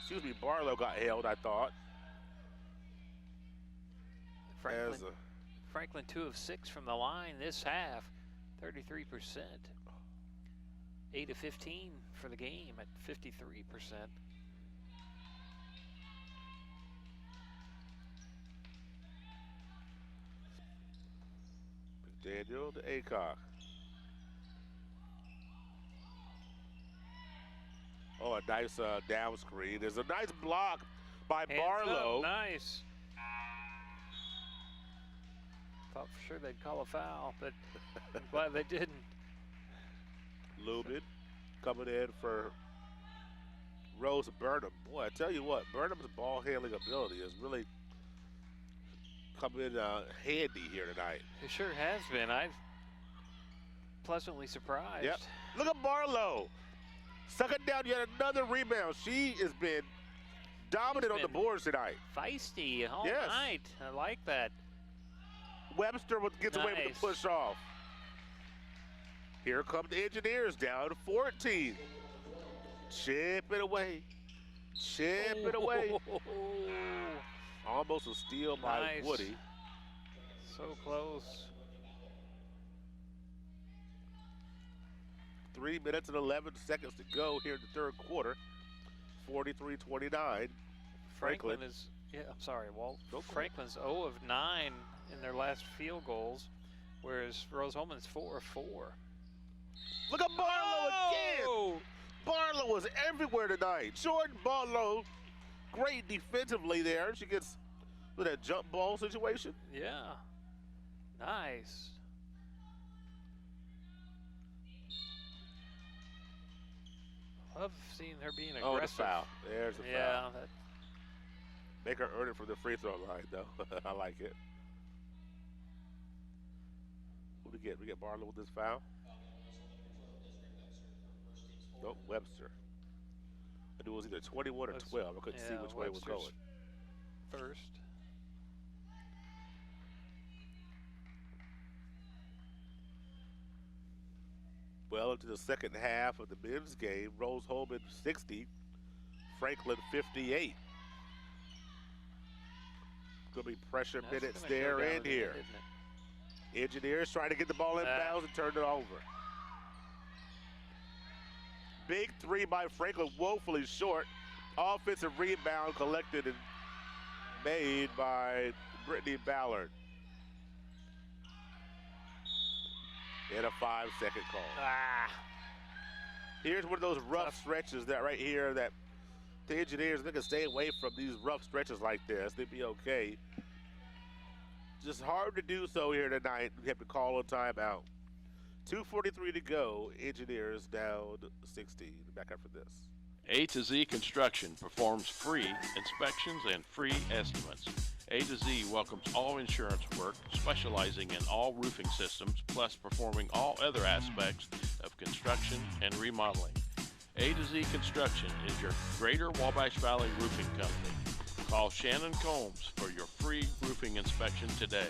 S3: Excuse me, Barlow got held, I thought.
S4: Franklin 2 of 6 from the line this half, 33%. 8 of 15 for the game at 53%.
S3: Daniel to Aycock. Oh, a nice down screen. There's a nice block by Barlow.
S4: Nice. Thought for sure they'd call a foul, but I'm glad they didn't.
S3: Lubin coming in for Rose Burnham. Boy, I tell you what, Burnham's ball handling ability is really come in handy here tonight.
S4: It sure has been. I'm pleasantly surprised.
S3: Yep. Look at Barlow. Sucking down yet another rebound. She has been dominant on the boards tonight.
S4: Feisty all night. I like that.
S3: Webster gets away with the push off. Here come the Engineers down to 14. Chip it away. Chip it away. Almost a steal by Woody.
S4: So close.
S3: 3 minutes and 11 seconds to go here in the third quarter. 43-29. Franklin
S4: is, I'm sorry, Walt. Franklin's 0 of 9 in their last field goals, whereas Rose-Hulman's 4 of 4.
S3: Look at Barlow again. Barlow was everywhere tonight. Jordan Barlow, great defensively there. She gets with that jump ball situation.
S4: Yeah. Nice. Love seeing her being aggressive.
S3: Oh, the foul. There's the foul.
S4: Yeah.
S3: Make her earn it from the free throw line, though. I like it. What do we get? We get Barlow with this foul? Nope, Webster. I knew it was either 21 or 12. I couldn't see which way it was going.
S4: First.
S3: Well, into the second half of the men's game, Rose-Hulman 60, Franklin 58. Going to be pressure minutes there and here. Engineers trying to get the ball in bounds and turn it over. Big 3 by Franklin, woefully short. Offensive rebound collected and made by Brittany Ballard. And a 5-second call. Here's one of those rough stretches that right here that the Engineers, they can stay away from these rough stretches like this. They'd be okay. Just hard to do so here tonight. We have to call a timeout. 2:43 to go. Engineers down 16. Back after this.
S20: A to Z Construction performs free inspections and free estimates. A to Z welcomes all insurance work, specializing in all roofing systems, plus performing all other aspects of construction and remodeling. A to Z Construction is your Greater Wabash Valley roofing company. Call Shannon Combs for your free roofing inspection today.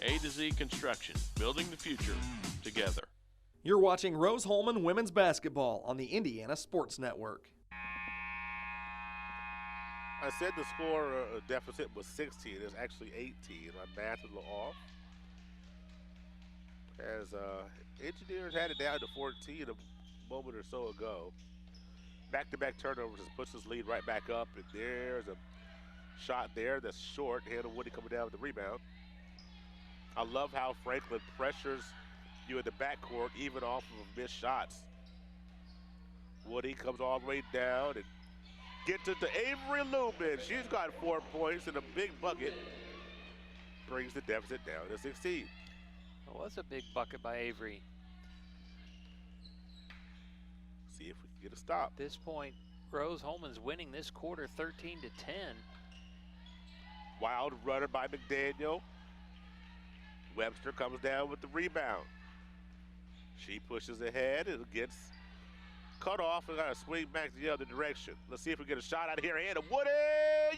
S20: A to Z Construction, building the future together.
S2: You're watching Rose-Hulman Women's Basketball on the Indiana Sports Network.
S3: I said the score deficit was 16. It's actually 18. My math is a little off. As Engineers had it down to 14 a moment or so ago. Back-to-back turnovers has pushed this lead right back up, and there's a shot there that's short. Hannah Woody coming down with the rebound. I love how Franklin pressures you in the backcourt, even off of missed shots. Woody comes all the way down and gets it to Avery Lubin. She's got 4 points and a big bucket. Brings the deficit down to 16.
S4: It was a big bucket by Avery.
S3: See if we can get a stop.
S4: At this point, Rose-Hulman's winning this quarter 13-10.
S3: Wild runner by McDaniel. Webster comes down with the rebound. She pushes ahead and gets cut off and got to swing back the other direction. Let's see if we get a shot out of here. Hannah Woody,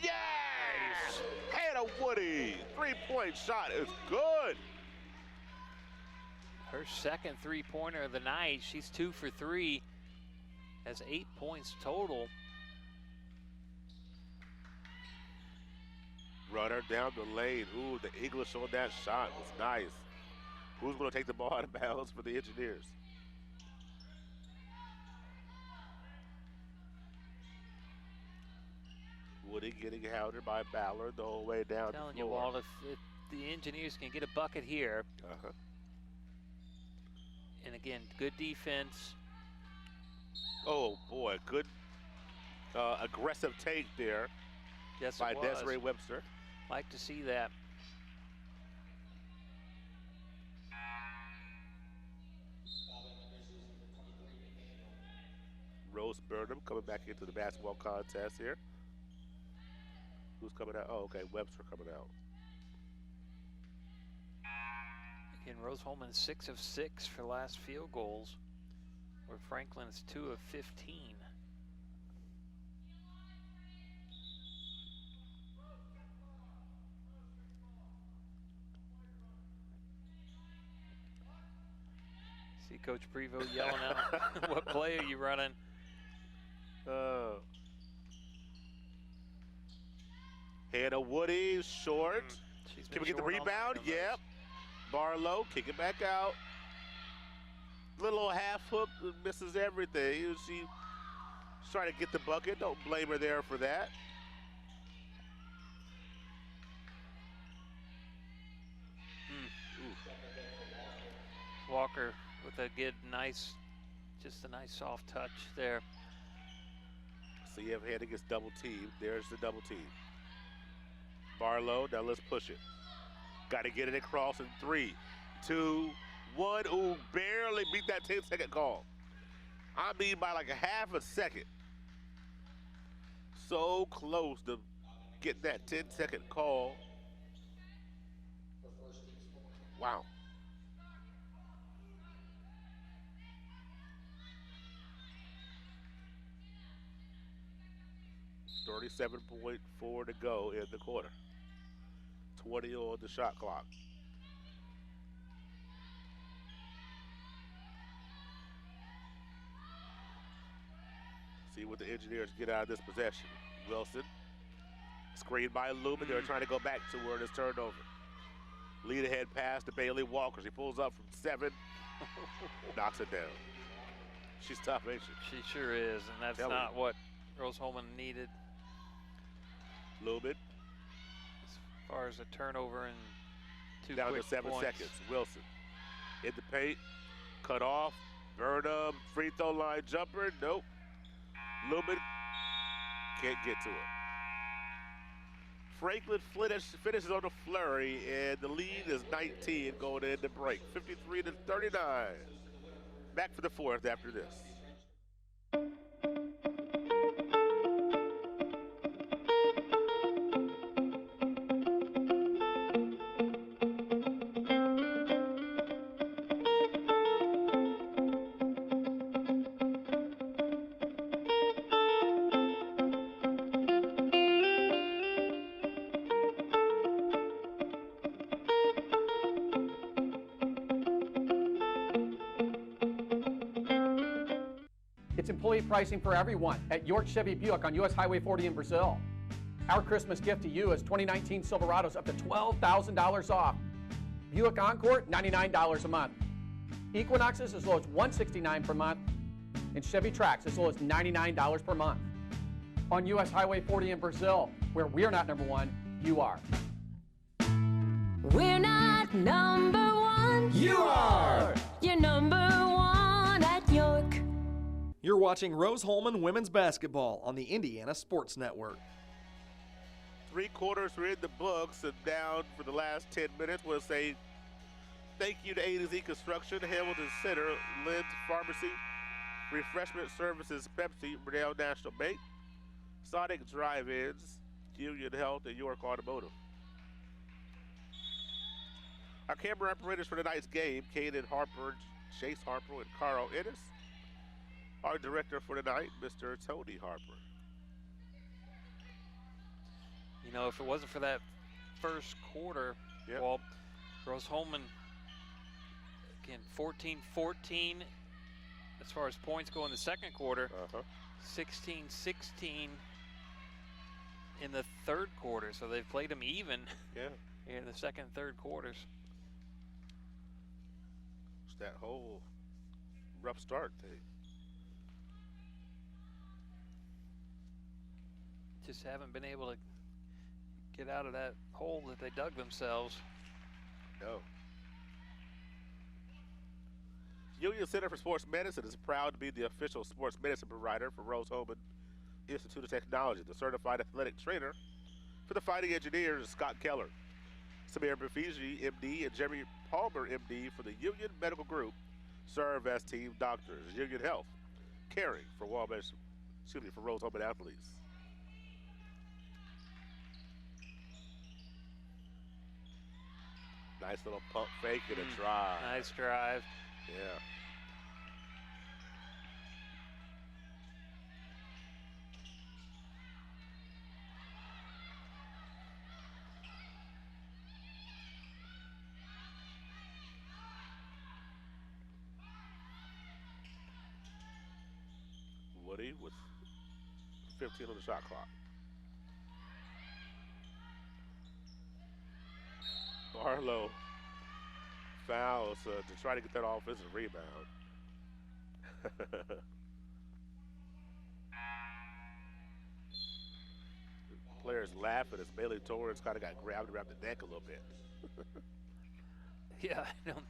S3: yes! Hannah Woody, 3-point shot is good.
S4: Her second three-pointer of the night. She's 2 for 3. Has 8 points total.
S3: Runner down the lane. Ooh, the English on that shot was nice. Who's going to take the ball out of bounds for the Engineers? Woody getting hounded by Ballard the whole way down the floor.
S4: Telling you, Walt, if the Engineers can get a bucket here. And again, good defense.
S3: Oh boy, good aggressive take there by Desiree Webster.
S4: Like to see that.
S3: Rose Burnham coming back into the basketball contest here. Who's coming out? Oh, okay, Webster coming out.
S4: Again, Rose-Hulman 6 of 6 for last field goals, where Franklin is 2 of 15. See Coach Prevost yelling out, what play are you running?
S3: Hannah Woody, short. Can we get the rebound? Yep. Barlow, kick it back out. Little half hook, misses everything. She's trying to get the bucket. Don't blame her there for that.
S4: Walker with a good, nice, just a nice soft touch there.
S3: So you have Hannah gets double teamed. There's the double team. Barlow, now let's push it. Got to get it across in 3, 2, 1. Ooh, barely beat that 10-second call. I mean by like a half a second. So close to getting that 10-second call. Wow. .4 to go in the quarter. 20 on the shot clock. See what the Engineers get out of this possession. Wilson, screened by Lubin. They're trying to go back to where it is turned over. Lead ahead pass to Bailey Walker. She pulls up from 7, knocks it down. She's tough, ain't she?
S4: She sure is, and that's not what Rose-Hulman needed.
S3: Lubin.
S4: As far as a turnover and 2
S3: down
S4: quick
S3: to 7
S4: points.
S3: seconds. Wilson in the paint, cut off. Burnham, free throw line jumper. Nope. Lubin can't get to it. Franklin finishes on a flurry, and the lead is 19 going into break. 53-39. Back for the fourth after this.
S5: It's employee pricing for everyone at York Chevy Buick on US Highway 40 in Brazil. Our Christmas gift to you is 2019 Silverados up to $12,000 off. Buick Encore, $99 a month. Equinoxes as low as $169 per month, and Chevy Trax as low as $99 per month. On U.S. Highway 40 in Brazil, where we're not number one, you are.
S6: We're not number one.
S15: You are.
S6: You're number one at York.
S2: You're watching Rose-Hulman Women's Basketball on the Indiana Sports Network.
S3: 3 quarters are in the books, and down for the last 10 minutes. We'll say thank you to A to Z Construction, Hamilton Center, Lynn's Pharmacy, Refreshment Services, Pepsi, Burdell National Bank, Sonic Drive-Ins, Union Health, and York Automotive. Our camera operators for tonight's game, Kaden Harper, Chase Harper, and Carl Ennis. Our director for tonight, Mr. Tony Harper.
S4: You know, if it wasn't for that first quarter, well, Rose-Hulman, again, 14-14 as far as points go in the second quarter, 16-16 in the third quarter. So they've played them even in the second and third quarters.
S3: It's that whole rough start thing.
S4: Just haven't been able to get out of that hole that they dug themselves.
S3: No. Union Center for Sports Medicine is proud to be the official sports medicine provider for Rose-Hulman Institute of Technology. The certified athletic trainer for the Fighting Engineers is Scott Keller. Samir Bafiji, MD, and Jeremy Palmer, MD, for the Union Medical Group serve as team doctors. Union Health, caring for for Rose-Hulman athletes. Nice little pump fake and a drive.
S4: Nice drive.
S3: Yeah. Woody with 15 on the shot clock. Barlow fouls to try to get that offensive rebound. Players laughing as Bailey Torrance kind of got grabbed around the neck a little bit.
S4: Yeah, I don't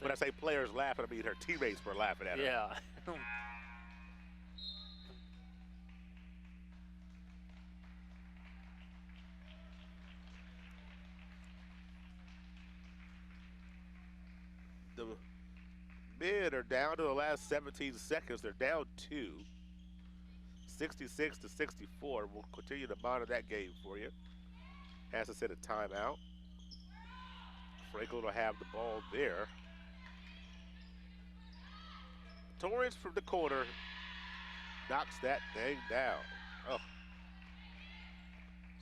S3: when I say players laughing, I mean her teammates were laughing at her.
S4: Yeah.
S3: The men are down to the last 17 seconds. They're down 2. 66 to 64. We'll continue to monitor that game for you. Has to set a timeout. Franklin will have the ball there. Torrance from the corner knocks that thing down. Oh,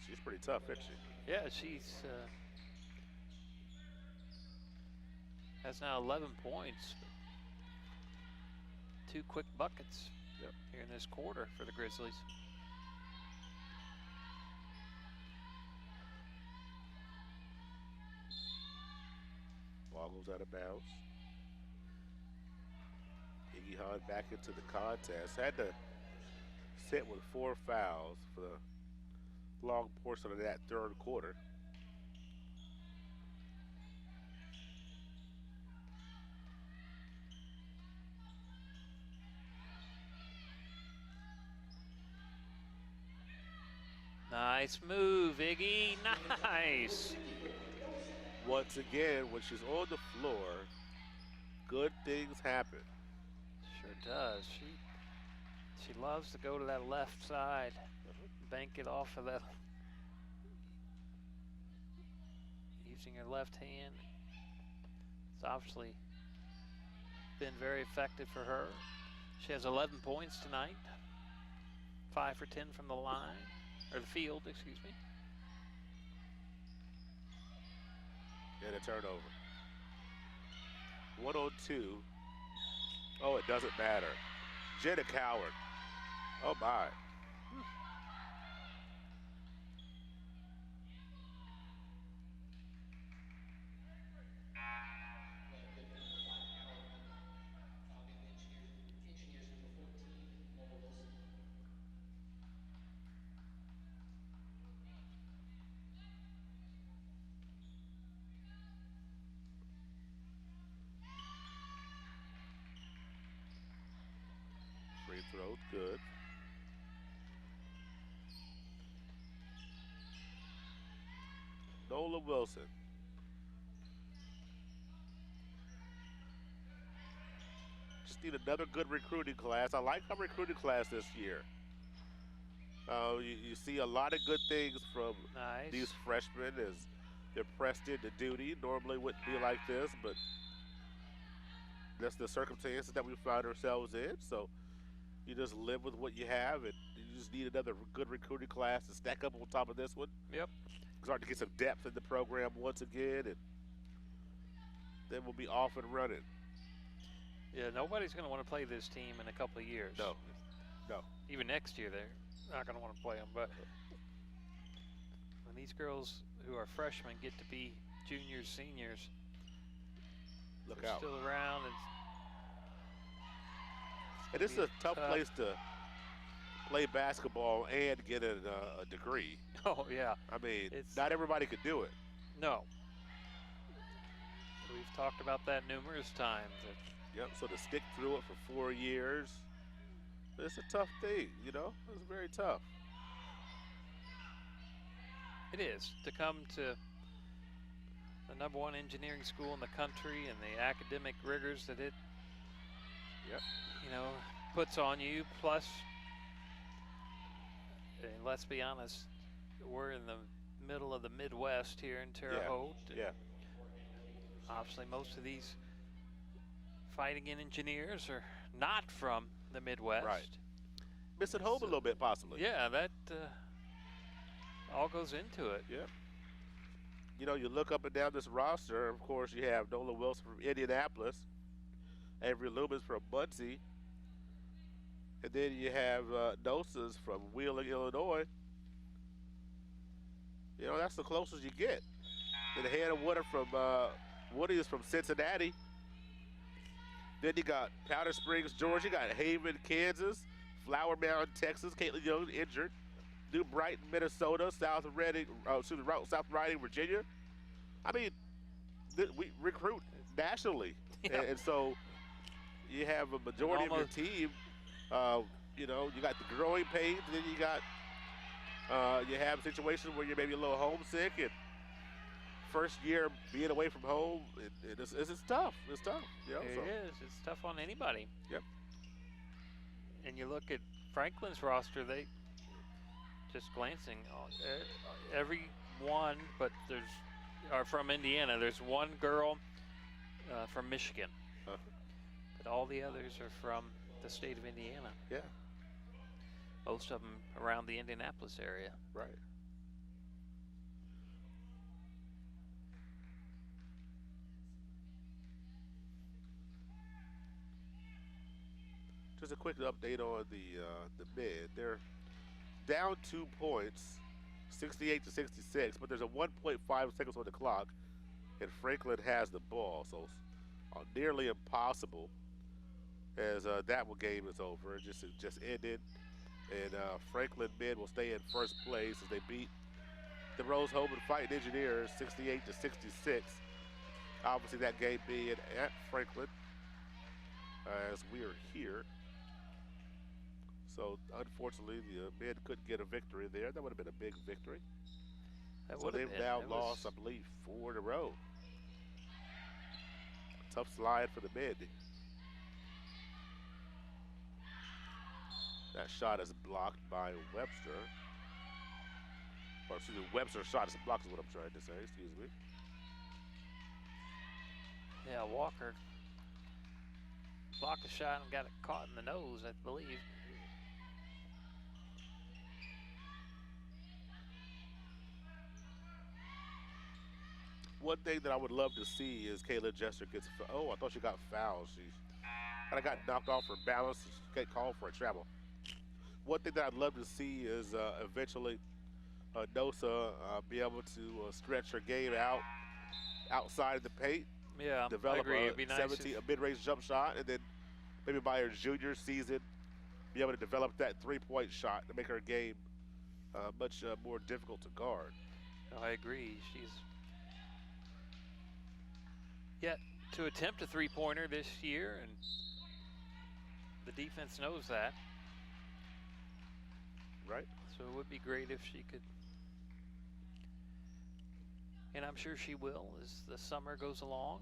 S3: she's pretty tough, isn't she?
S4: Yeah, she's has now 11 points. 2 quick buckets here in this quarter for the Grizzlies.
S3: Ball goes out of bounds. Iggy Hahn back into the contest. Had to sit with 4 fouls for the long portion of that third quarter.
S4: Nice move, Iggy. Nice.
S3: Once again, when she's on the floor, good things happen.
S4: Sure does. She loves to go to that left side, bank it off of that, using her left hand. It's obviously been very effective for her. She has 11 points tonight, 5 for 10 from the line, or the field, excuse me.
S3: And a turnover. 1-on-2. Oh, it doesn't matter. Jenna Coward. Oh, my. Nola Wilson. Just need another good recruiting class. I like our recruiting class this year. You see a lot of good things from these freshmen as they're pressed into duty. Normally wouldn't be like this, but that's the circumstances that we find ourselves in. So you just live with what you have, and you just need another good recruiting class to stack up on top of this one.
S4: Yep.
S3: Start to get some depth in the program once again, and then we'll be off and running.
S4: Yeah, nobody's going to want to play this team in a couple of years.
S3: No.
S4: Even next year, they're not going to want to play them. But when these girls who are freshmen get to be juniors, seniors,
S3: look
S4: they're
S3: out.
S4: Still around.
S3: And this is a tough place to play basketball and get a degree.
S4: Oh, yeah.
S3: I mean, not everybody could do it.
S4: No. We've talked about that numerous times.
S3: Yep, so to stick through it for 4 years, it's a tough thing, you know? It's very tough.
S4: It is. To come to the #1 engineering school in the country and the academic rigors that it, puts on you, plus, and let's be honest, we're in the middle of the Midwest here in Terre Haute.
S3: Yeah.
S4: Obviously, most of these fighting engineers are not from the Midwest.
S3: Right. Miss it home a little bit, possibly.
S4: Yeah, that all goes into it.
S3: Yeah. You know, you look up and down this roster, of course, you have Nola Wilson from Indianapolis, Avery Loomis from Muncie, and then you have Nosas from Wheeling, Illinois. You know, that's the closest you get. Then Hannah Woody from Woody is from Cincinnati. Then you got Powder Springs, Georgia. You got Haven, Kansas. Flower Mound, Texas. Caitlin Young injured. New Brighton, Minnesota. South Riding, Virginia. I mean, we recruit nationally, and so you have a majority of your team. You know, you got the growing pains, and then you got you have situations where you're maybe a little homesick, and first year being away from home, it's tough. It's tough. You know,
S4: It is. It's tough on anybody.
S3: Yep.
S4: And you look at Franklin's roster, they just glancing, every one, but are from Indiana. There's one girl from Michigan, but all the others are from the state of Indiana.
S3: Yeah.
S4: Most of them around the Indianapolis area.
S3: Right. Just a quick update on the mid. They're down 2 points, 68-66, but there's a 1.5 seconds on the clock, and Franklin has the ball, so it's nearly impossible as that game is over. It just ended, and Franklin mid will stay in first place as they beat the Rose-Hulman Fighting Engineers 68-66. Obviously, that game being at Franklin as we are here. So, unfortunately, the men couldn't get a victory there. That would have been a big victory. So they've now lost, I believe, 4 in a row. Tough slide for the men. That shot is blocked by Webster. Or, excuse me, Webster's shot is blocked is what I'm trying to say, excuse me.
S4: Yeah, Walker blocked the shot and got it caught in the nose, I believe.
S3: One thing that I would love to see is Kayla Jester gets, oh, I thought she got fouled. She kind of got knocked off her balance. She got called for a travel. One thing that I'd love to see is eventually Nosa be able to stretch her game outside of the paint.
S4: Yeah,
S3: develop
S4: I agree. It'd be nice
S3: a mid-range jump shot, and then maybe by her junior season be able to develop that three-point shot to make her game much more difficult to guard.
S4: I agree. She's yet to attempt a three-pointer this year, and the defense knows that.
S3: Right.
S4: So it would be great if she could And I'm sure she will as the summer goes along.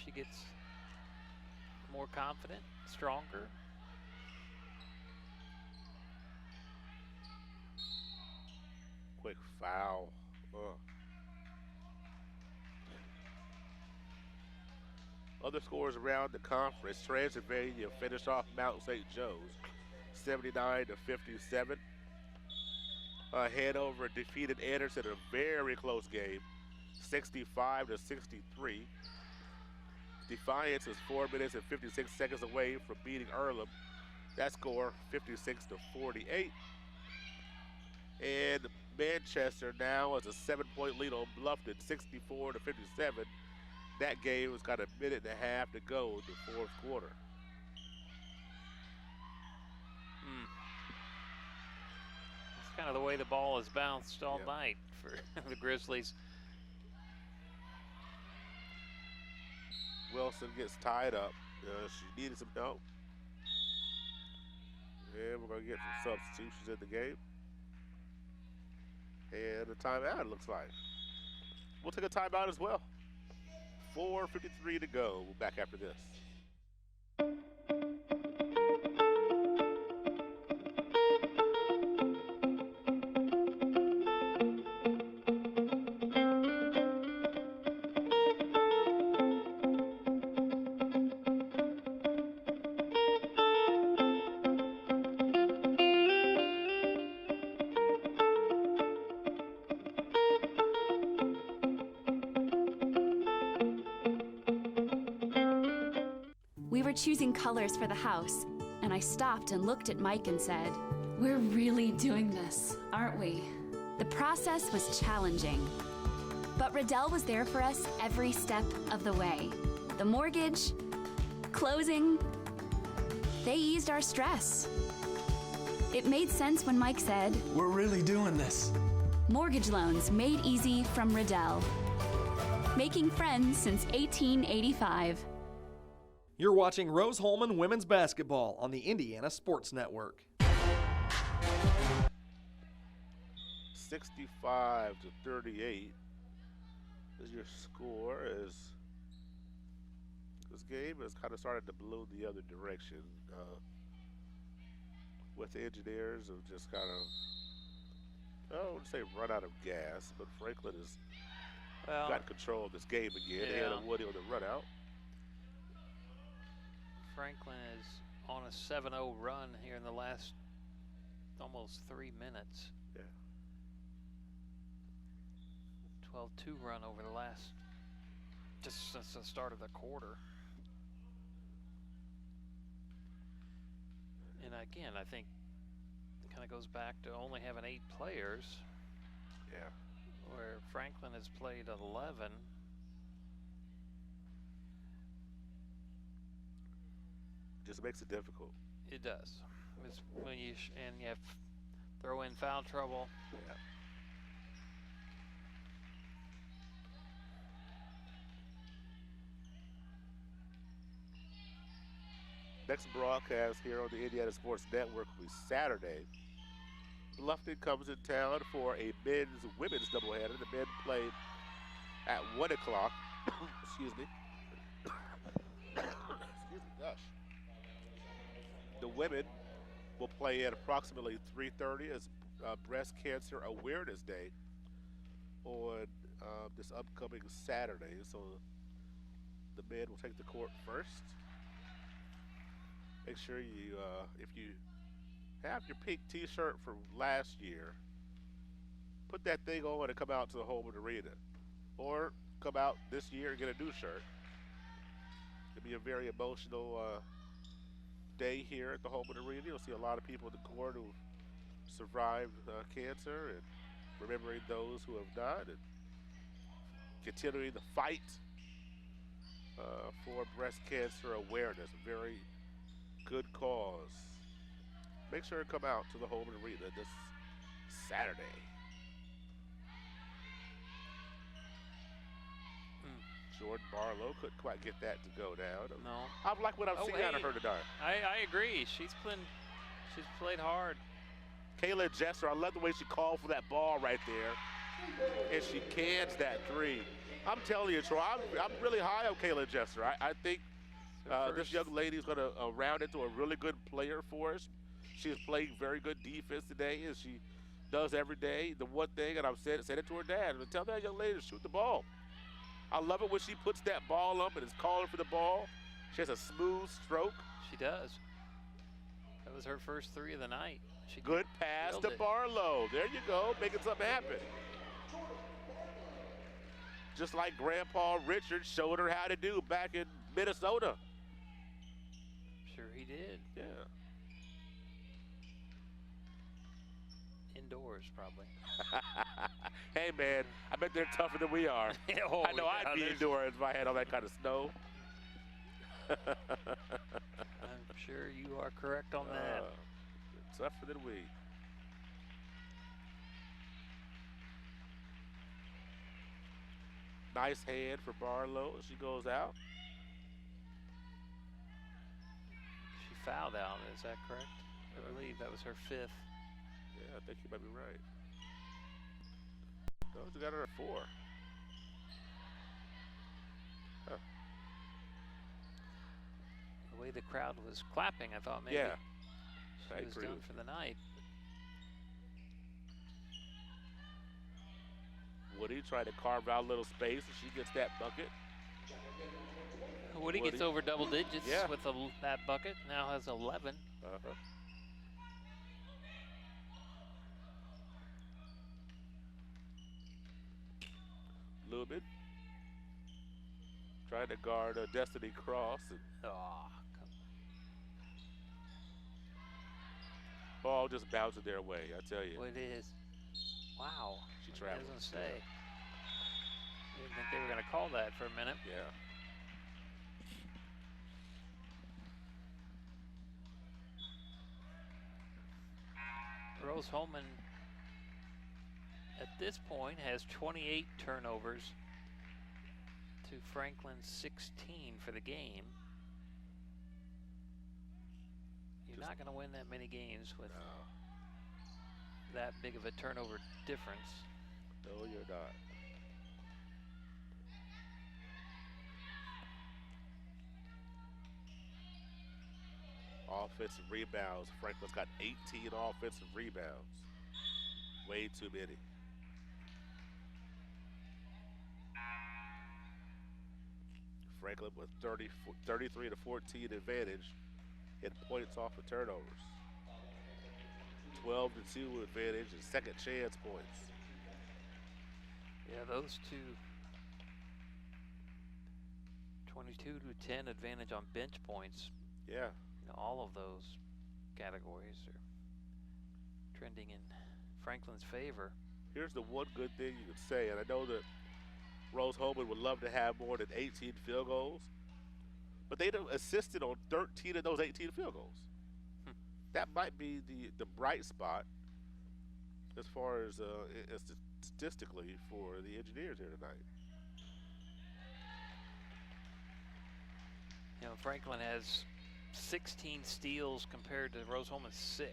S4: She gets more confident, stronger.
S3: Quick foul. Other scores around the conference. Transylvania finished off Mount St. Joe's 79-57. Hanover defeated Anderson in a very close game, 65-63. Defiance is 4 minutes and 56 seconds away from beating Earlham. That score, 56-48. And Manchester now has a 7-point lead on Bluffton, 64-57. That game has got a minute and a half to go in the fourth quarter.
S4: It's kind of the way the ball has bounced all night for the Grizzlies.
S3: Wilson gets tied up. She needed some help. And we're going to get some substitutions in the game. And a timeout, it looks like. We'll take a timeout as well. 4:53 to go. We'll be back after this.
S11: We were choosing colors for the house, and I stopped and looked at Mike and said, "We're really doing this, aren't we?" The process was challenging, but Riddell was there for us every step of the way. The mortgage, closing, they eased our stress. It made sense when Mike said,
S21: "We're really doing this."
S11: Mortgage loans made easy from Riddell. Making friends since 1885.
S2: You're watching Rose-Hulman Women's Basketball on the Indiana Sports Network.
S3: 65-38 is your score. As this game has kind of started to blow the other direction. With the Engineers have just kind of, I wouldn't say run out of gas, but Franklin has got control of this game again. They had a Woody on the run out.
S4: Franklin is on a 7-0 run here in the last almost 3 minutes.
S3: Yeah.
S4: 12-2 run over the last, just since the start of the quarter. And again, I think it kind of goes back to only having 8 players.
S3: Yeah.
S4: Where Franklin has played 11.
S3: Just makes it difficult.
S4: It does. It's when you and you have throw in foul trouble.
S3: Yeah. Next broadcast here on the Indiana Sports Network will be Saturday. Bluffton comes in town for a men's-women's doubleheader. The men play at 1 o'clock. Excuse me. Excuse me, gosh. The women will play at approximately 3:30 as Breast Cancer Awareness Day on this upcoming Saturday. So the men will take the court first. Make sure you, if you have your pink t-shirt from last year, put that thing on and come out to the Hulbert Arena. Or come out this year and get a new shirt. It'll be a very emotional day here at the Hulbert Arena. You'll see a lot of people in the court who survived cancer and remembering those who have died and continuing the fight for breast cancer awareness. A very good cause. Make sure to come out to the Hulbert Arena this Saturday. Jordan Barlow couldn't quite get that to go down.
S4: No.
S3: I like what I've seen out of her tonight.
S4: I agree. She's played hard.
S3: Kayla Jesser, I love the way she called for that ball right there. And she cans that three. I'm telling you, Troy, I'm really high on Kayla Jester. I think this young lady is going to round into a really good player for us. She's playing very good defense today, as she does every day. The one thing, and I've said it to her dad, tell that young lady to shoot the ball. I love it when she puts that ball up and is calling for the ball. She has a smooth stroke.
S4: She does. That was her first three of the night.
S3: Good pass to Barlow. There you go, making something happen. Just like Grandpa Richard showed her how to do back in Minnesota.
S4: Sure he did.
S3: Yeah.
S4: Indoors, probably.
S3: Hey, man, I bet they're tougher than we are.
S4: Oh,
S3: I know I'd be indoors if I had all that kind of snow.
S4: I'm sure you are correct on that.
S3: Tougher than we. Nice hand for Barlow as she goes out.
S4: She fouled out, is that correct? I believe that was her fifth.
S3: Yeah, I think you might be right. No, she got her at 4. Huh.
S4: The way the crowd was clapping, I thought maybe she was done for the night.
S3: Woody trying to carve out a little space, and she gets that bucket.
S4: Woody gets over double digits with that bucket. Now has 11.
S3: Lubin trying to guard Destiny Cross. And ball just bouncing their way, I tell you.
S4: Well, it is. Wow.
S3: She traveled.
S4: Doesn't say. Didn't think they were going to call that for a minute.
S3: Yeah.
S4: Rose-Hulman at this point has 28 turnovers to Franklin's 16 for the game. You're not going to win that many games with that big of a turnover difference.
S3: No, you're not. Offensive rebounds. Franklin's got 18 offensive rebounds. Way too many. Franklin with 33 to 14 advantage in points off of turnovers. 12 to 2 advantage and second chance points.
S4: Yeah, those two. 22 to 10 advantage on bench points.
S3: Yeah.
S4: You know, all of those categories are trending in Franklin's favor.
S3: Here's the one good thing you could say, and I know that Rose-Hulman would love to have more than 18 field goals, but they assisted on 13 of those 18 field goals. That might be the bright spot as far as statistically for the Engineers here tonight.
S4: You know, Franklin has 16 steals compared to Rose-Hulman's 6.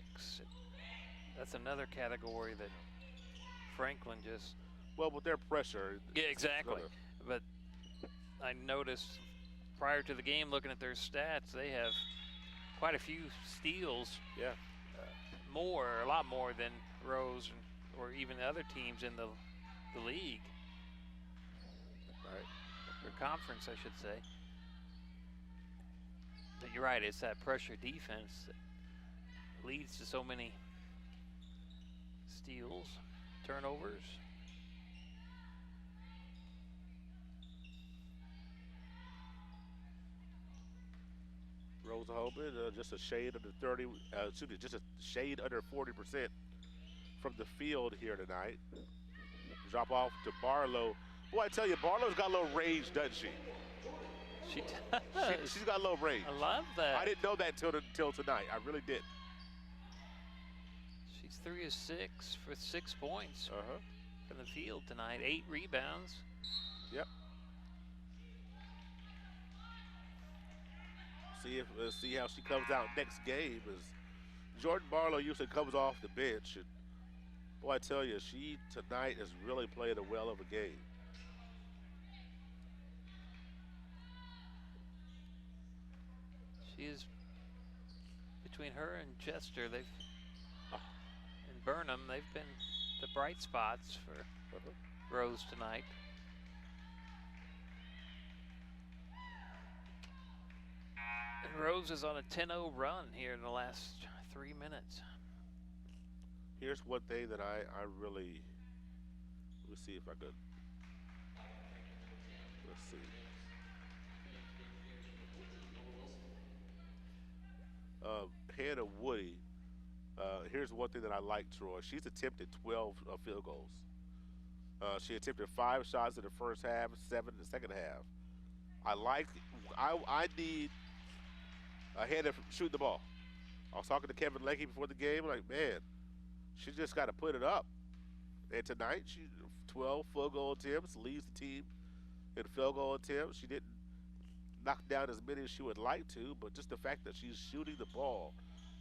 S4: That's another category that Franklin just...
S3: Well, with their pressure.
S4: Yeah, exactly. But I noticed prior to the game, looking at their stats, they have quite a few steals.
S3: Yeah.
S4: A lot more than Rose or even other teams in the league.
S3: Right.
S4: Or conference, I should say. But you're right, it's that pressure defense that leads to so many steals, turnovers.
S3: Rose-Hulman just a shade under 30, just a shade under 40% from the field here tonight. Drop off to Barlow. Boy, I tell you, Barlow's got a little range, doesn't she?
S4: She does.
S3: She's got a little range.
S4: I love that.
S3: I didn't know that until tonight. I really didn't.
S4: She's 3 of 6 for 6 points from the field tonight. 8 rebounds.
S3: Yep. See how she comes out next game. As Jordan Barlow usually comes off the bench, and Boy, I tell you, she tonight is really playing a well of a game.
S4: She is, between her and Chester, and Burnham, they've been the bright spots for Rose tonight. And Rose is on a 10-0 run here in the last 3 minutes.
S3: Here's one thing that I really, let me see if I could, let's see. Hannah Woody, here's one thing that I like, Troy. She's attempted 12 field goals. She attempted 5 shots in the first half, 7 in the second half. I need Hannah shooting the ball. I was talking to Kevin Leakey before the game, like, man, she just got to put it up. And tonight, she 12 field goal attempts, leads the team in field goal attempts. She didn't knock down as many as she would like to, but just the fact that she's shooting the ball,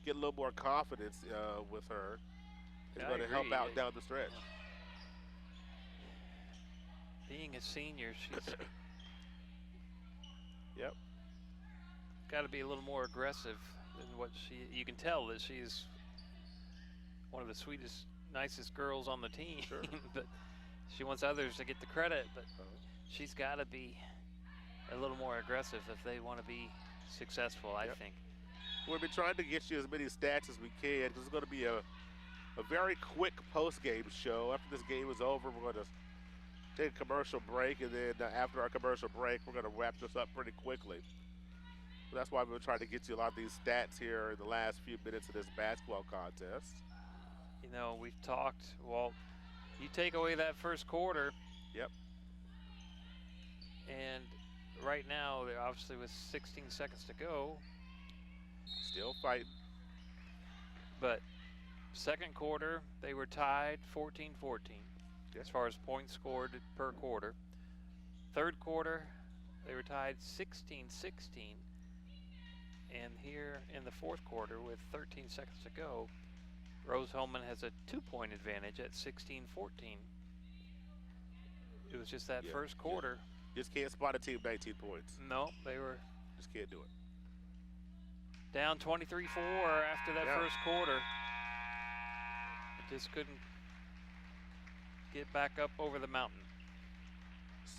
S3: get a little more confidence with her is going to help out down the stretch.
S4: Being a senior, she's
S3: yep,
S4: got to be a little more aggressive than what you can tell that she's one of the sweetest, nicest girls on the team.
S3: Sure.
S4: But she wants others to get the credit, but she's got to be a little more aggressive if they want to be successful, I think.
S3: We've been trying to get you as many stats as we can. This is going to be a very quick post-game show. After this game is over, we're going to take a commercial break, and then after our commercial break, we're going to wrap this up pretty quickly. So that's why we've been trying to get you a lot of these stats here in the last few minutes of this basketball contest.
S4: You know, we've talked, Walt, you take away that first quarter.
S3: Yep.
S4: And right now, they're obviously with 16 seconds to go.
S3: Still fighting.
S4: But second quarter, they were tied 14-14 as far as points scored per quarter. Third quarter, they were tied 16-16. And here in the fourth quarter, with 13 seconds to go, Rose-Hulman has a 2-point advantage at 16-14. It was just that first quarter.
S3: Just can't spot a team 19 points.
S4: No, they were.
S3: Just can't do it.
S4: Down 23-4 after that first quarter. Just couldn't get back up over the mountain.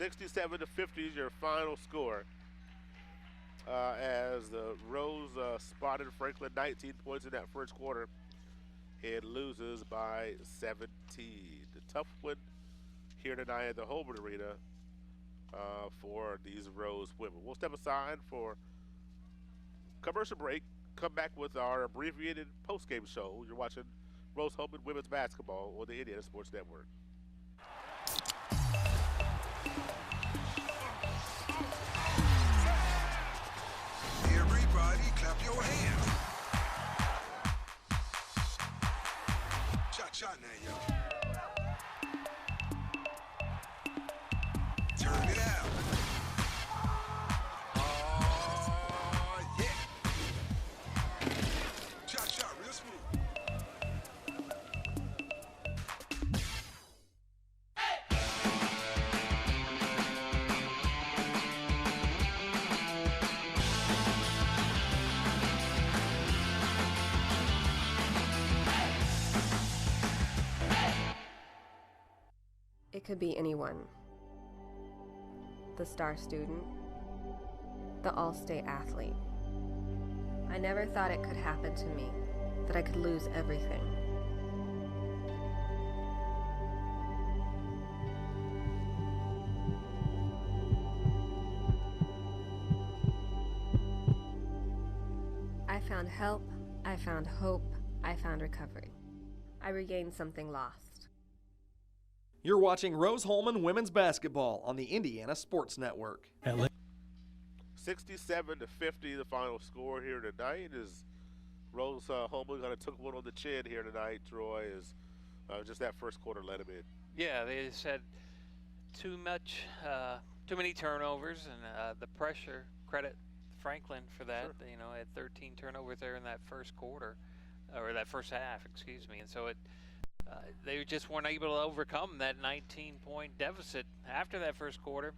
S3: 67-50 is your final score. As the Rose spotted Franklin 19 points in that first quarter and loses by 17. The tough win here tonight at the Hulbert Arena for these Rose women. We'll step aside for commercial break, come back with our abbreviated post-game show. You're watching Rose-Hulman Women's Basketball on the Indiana Sports Network.
S14: Everybody clap your hands. Shot now, y'all. Turn it out. Oh, yeah. Shot, real smooth.
S13: It could be anyone. The star student, the all-state athlete. I never thought it could happen to me, that I could lose everything. I found help, I found hope, I found recovery. I regained something lost.
S2: You're watching Rose-Hulman Women's Basketball on the Indiana Sports Network.
S3: 67-50, the final score here tonight. Is Rose-Hulman going to took one on the chin here tonight, Troy, is just that first quarter let him in.
S4: Yeah, they just had too many turnovers, and the pressure, credit Franklin for that.
S3: Sure.
S4: You know, had 13 turnovers there in that first quarter, or that first half, excuse me. And so it they just weren't able to overcome that 19-point deficit after that first quarter.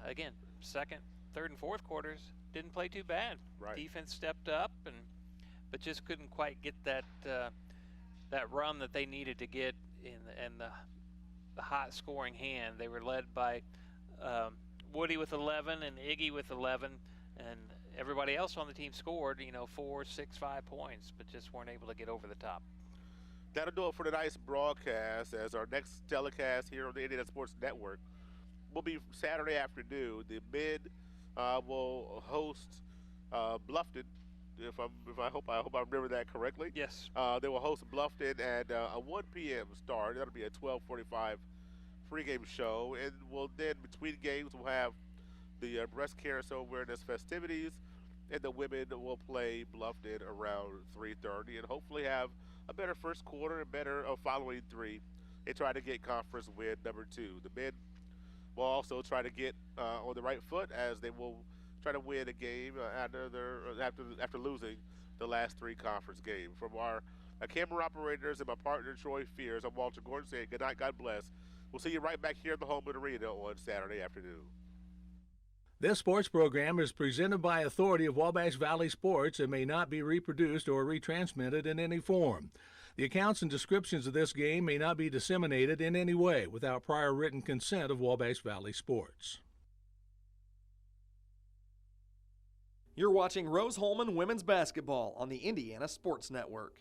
S4: Again, second, third, and fourth quarters didn't play too bad.
S3: Right.
S4: Defense stepped up, but just couldn't quite get that run that they needed to get in the hot scoring hand. They were led by Woody with 11 and Iggy with 11, and everybody else on the team scored, 4, 6, 5 points, but just weren't able to get over the top.
S3: That'll do it for tonight's broadcast, as our next telecast here on the Indiana Sports Network will be Saturday afternoon. The men will host Bluffton. I hope I remember that correctly.
S4: Yes.
S3: They will host Bluffton at a 1 p.m. start. That'll be a 12:45 pregame show, and then between games we'll have the breast cancer awareness festivities, and the women will play Bluffton around 3:30, and hopefully have a better first quarter and better following three, and try to get conference win number 2. The men will also try to get on the right foot, as they will try to win a game after losing the last 3 conference games. From our camera operators and my partner Troy Fears, I'm Walter Gordon saying good night, God bless. We'll see you right back here at the Hulbert Arena on Saturday afternoon.
S1: This sports program is presented by authority of Wabash Valley Sports and may not be reproduced or retransmitted in any form. The accounts and descriptions of this game may not be disseminated in any way without prior written consent of Wabash Valley Sports.
S2: You're watching Rose-Hulman Women's Basketball on the Indiana Sports Network.